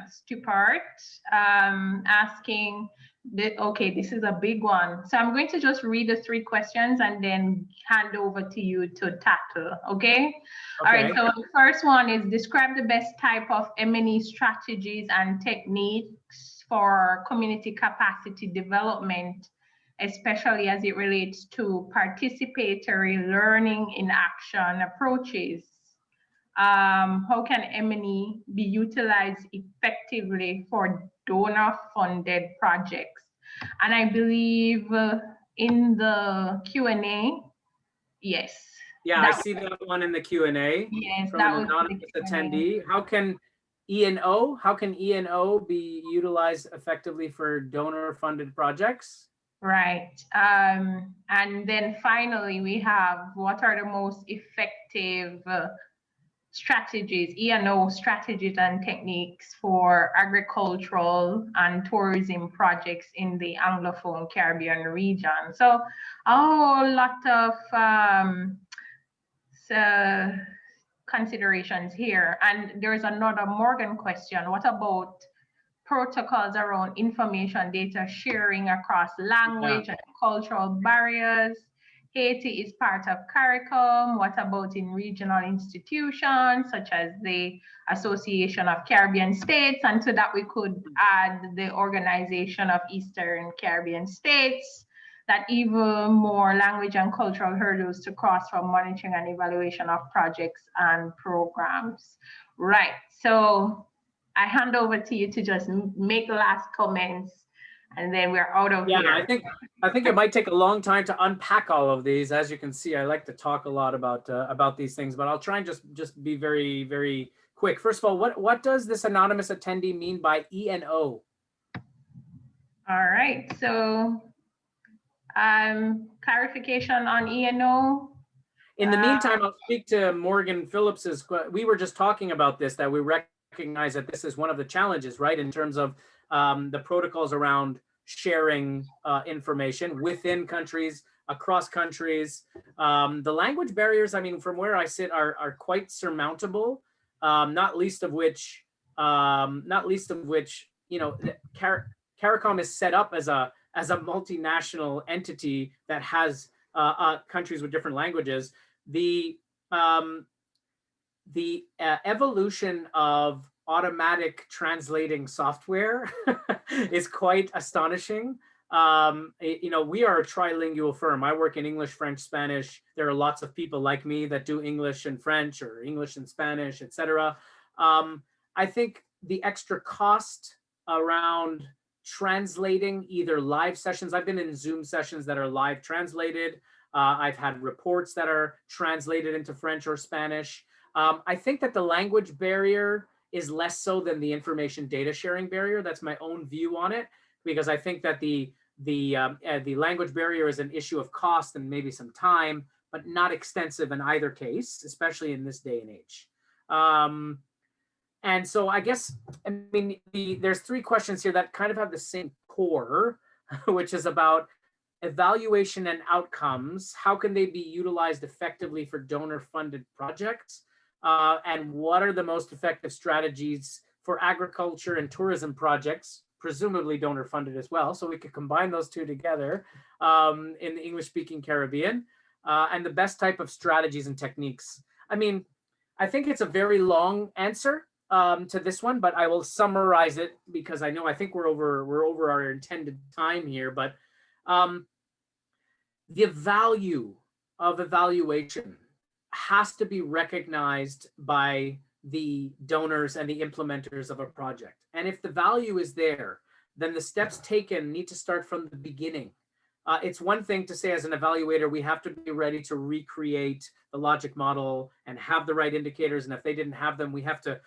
S1: Stupart asking, okay, this is a big one. So I'm going to just read the three questions and then hand over to you to tackle, okay? All right, so the first one is describe the best type of M&E strategies and techniques for community capacity development, especially as it relates to participatory learning in action approaches. How can M&E be utilized effectively for donor-funded projects? And I believe in the Q&A, yes.
S2: Yeah, I see that one in the Q&A.
S1: Yes,
S2: from an anonymous attendee. How can E&O be utilized effectively for donor-funded projects?
S1: Right. And then finally, we have what are the most effective strategies, E&O strategies and techniques for agricultural and tourism projects in the Anglophone Caribbean region. So a whole lot of considerations here. And there's another Morgan question. What about protocols around information data sharing across language and cultural barriers? Haiti is part of CARICOM. What about in regional institutions such as the Association of Caribbean States? And to that we could add the Organization of Eastern Caribbean States, that even more language and cultural hurdles to cross from monitoring and evaluation of projects and programs. Right, so I hand over to you to just make the last comments, and then we're out of here.
S2: I think it might take a long time to unpack all of these. As you can see, I like to talk a lot about these things, but I'll try and just be very, very quick. First of all, what does this anonymous attendee mean by E&O?
S1: All right, so clarification on E&O.
S2: In the meantime, I'll speak to Morgan Phillips's. We were just talking about this, that we recognize that this is one of the challenges, right, in terms of the protocols around sharing information within countries, across countries. The language barriers, I mean, from where I sit, are quite surmountable. Not least of which, you know, CARICOM is set up as a multinational entity that has countries with different languages. The evolution of automatic translating software is quite astonishing. You know, we are a trilingual firm. I work in English, French, Spanish. There are lots of people like me that do English and French or English and Spanish, etc. I think the extra cost around translating either live sessions. I've been in Zoom sessions that are live translated. I've had reports that are translated into French or Spanish. I think that the language barrier is less so than the information data sharing barrier. That's my own view on it, because I think that the language barrier is an issue of cost and maybe some time, but not extensive in either case, especially in this day and age. And so I guess, I mean, there's 3 questions here that kind of have the same core, which is about evaluation and outcomes. How can they be utilized effectively for donor-funded projects? And what are the most effective strategies for agriculture and tourism projects, presumably donor-funded as well? So we could combine those 2 together in the English-speaking Caribbean, and the best type of strategies and techniques. I mean, I think it's a very long answer to this one, but I will summarize it because I think we're over our intended time here. But the value of evaluation has to be recognized by the donors and the implementers of a project. And if the value is there, then the steps taken need to start from the beginning. It's one thing to say as an evaluator, we have to be ready to recreate the logic model and have the right indicators. And if they didn't have them, we have to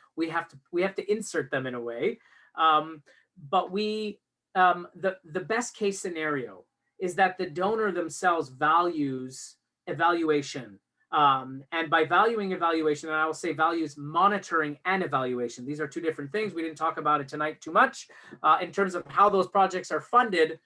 S2: insert them in a way. But the best case scenario is that the donor themselves values evaluation. And by valuing evaluation, and I will say values monitoring and evaluation. These are 2 different things. We didn't talk about it tonight too much in terms of how those projects are funded.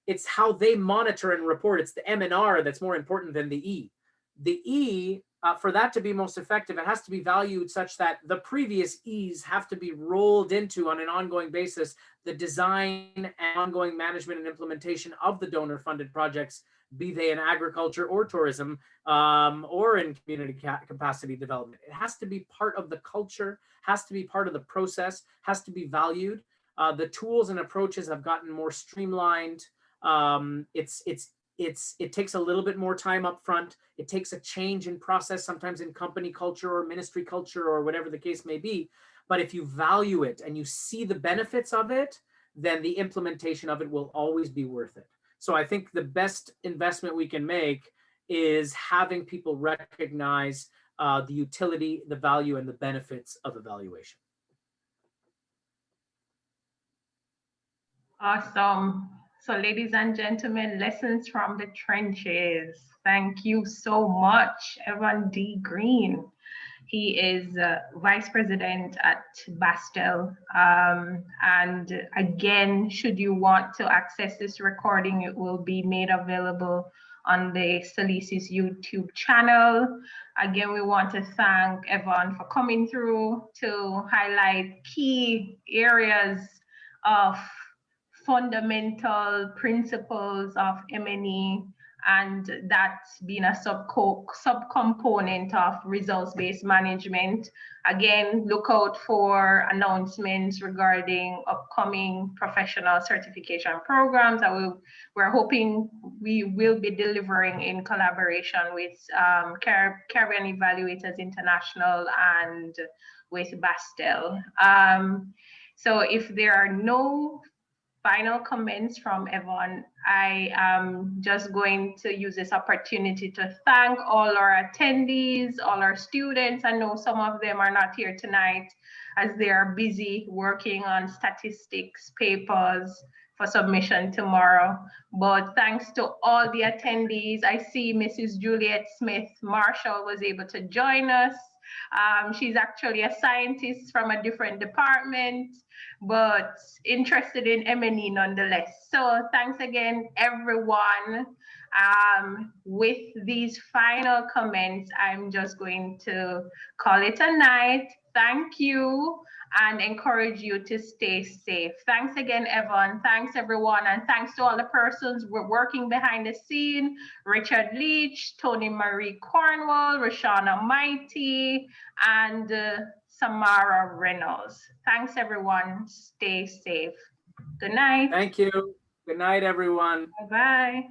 S2: It's how they monitor and report. It's the M&R that's more important than the E. The E, for that to be most effective, it has to be valued such that the previous E's have to be rolled into, on an ongoing basis, the design and ongoing management and implementation of the donor-funded projects, be they in agriculture or tourism or in community capacity development. It has to be part of the culture, has to be part of the process, has to be valued. The tools and approaches have gotten more streamlined. It takes a little bit more time up front. It takes a change in process, sometimes in company culture or ministry culture or whatever the case may be. But if you value it and you see the benefits of it, then the implementation of it will always be worth it. So I think the best investment we can make is having people recognize the utility, the value, and the benefits of evaluation.
S1: Awesome. So ladies and gentlemen, lessons from the trenches. Thank you so much, Evan D. Green. He is Vice President at Baastel. And again, should you want to access this recording, it will be made available on the SALISES YouTube channel. Again, we want to thank Evan for coming through to highlight key areas of fundamental principles of M&E, and that's been a subcomponent of results-based management. Again, look out for announcements regarding upcoming professional certification programs that we're hoping we will be delivering in collaboration with Caribbean Evaluators International and with Baastel. So if there are no final comments from Evan, I am just going to use this opportunity to thank all our attendees, all our students. I know some of them are not here tonight as they are busy working on statistics papers for submission tomorrow. But thanks to all the attendees. I see Mrs. Juliet Smith Marshall was able to join us. She's actually a scientist from a different department, but interested in M&E nonetheless. So thanks again, everyone. With these final comments, I'm just going to call it a night. Thank you and encourage you to stay safe. Thanks again, Evan. Thanks, everyone. And thanks to all the persons who are working behind the scene: Richard Leach, Tony Marie Cornwall, Rashana Mighty, and Samara Reynolds. Thanks, everyone. Stay safe. Good night.
S2: Thank you. Good night, everyone.
S1: Bye-bye.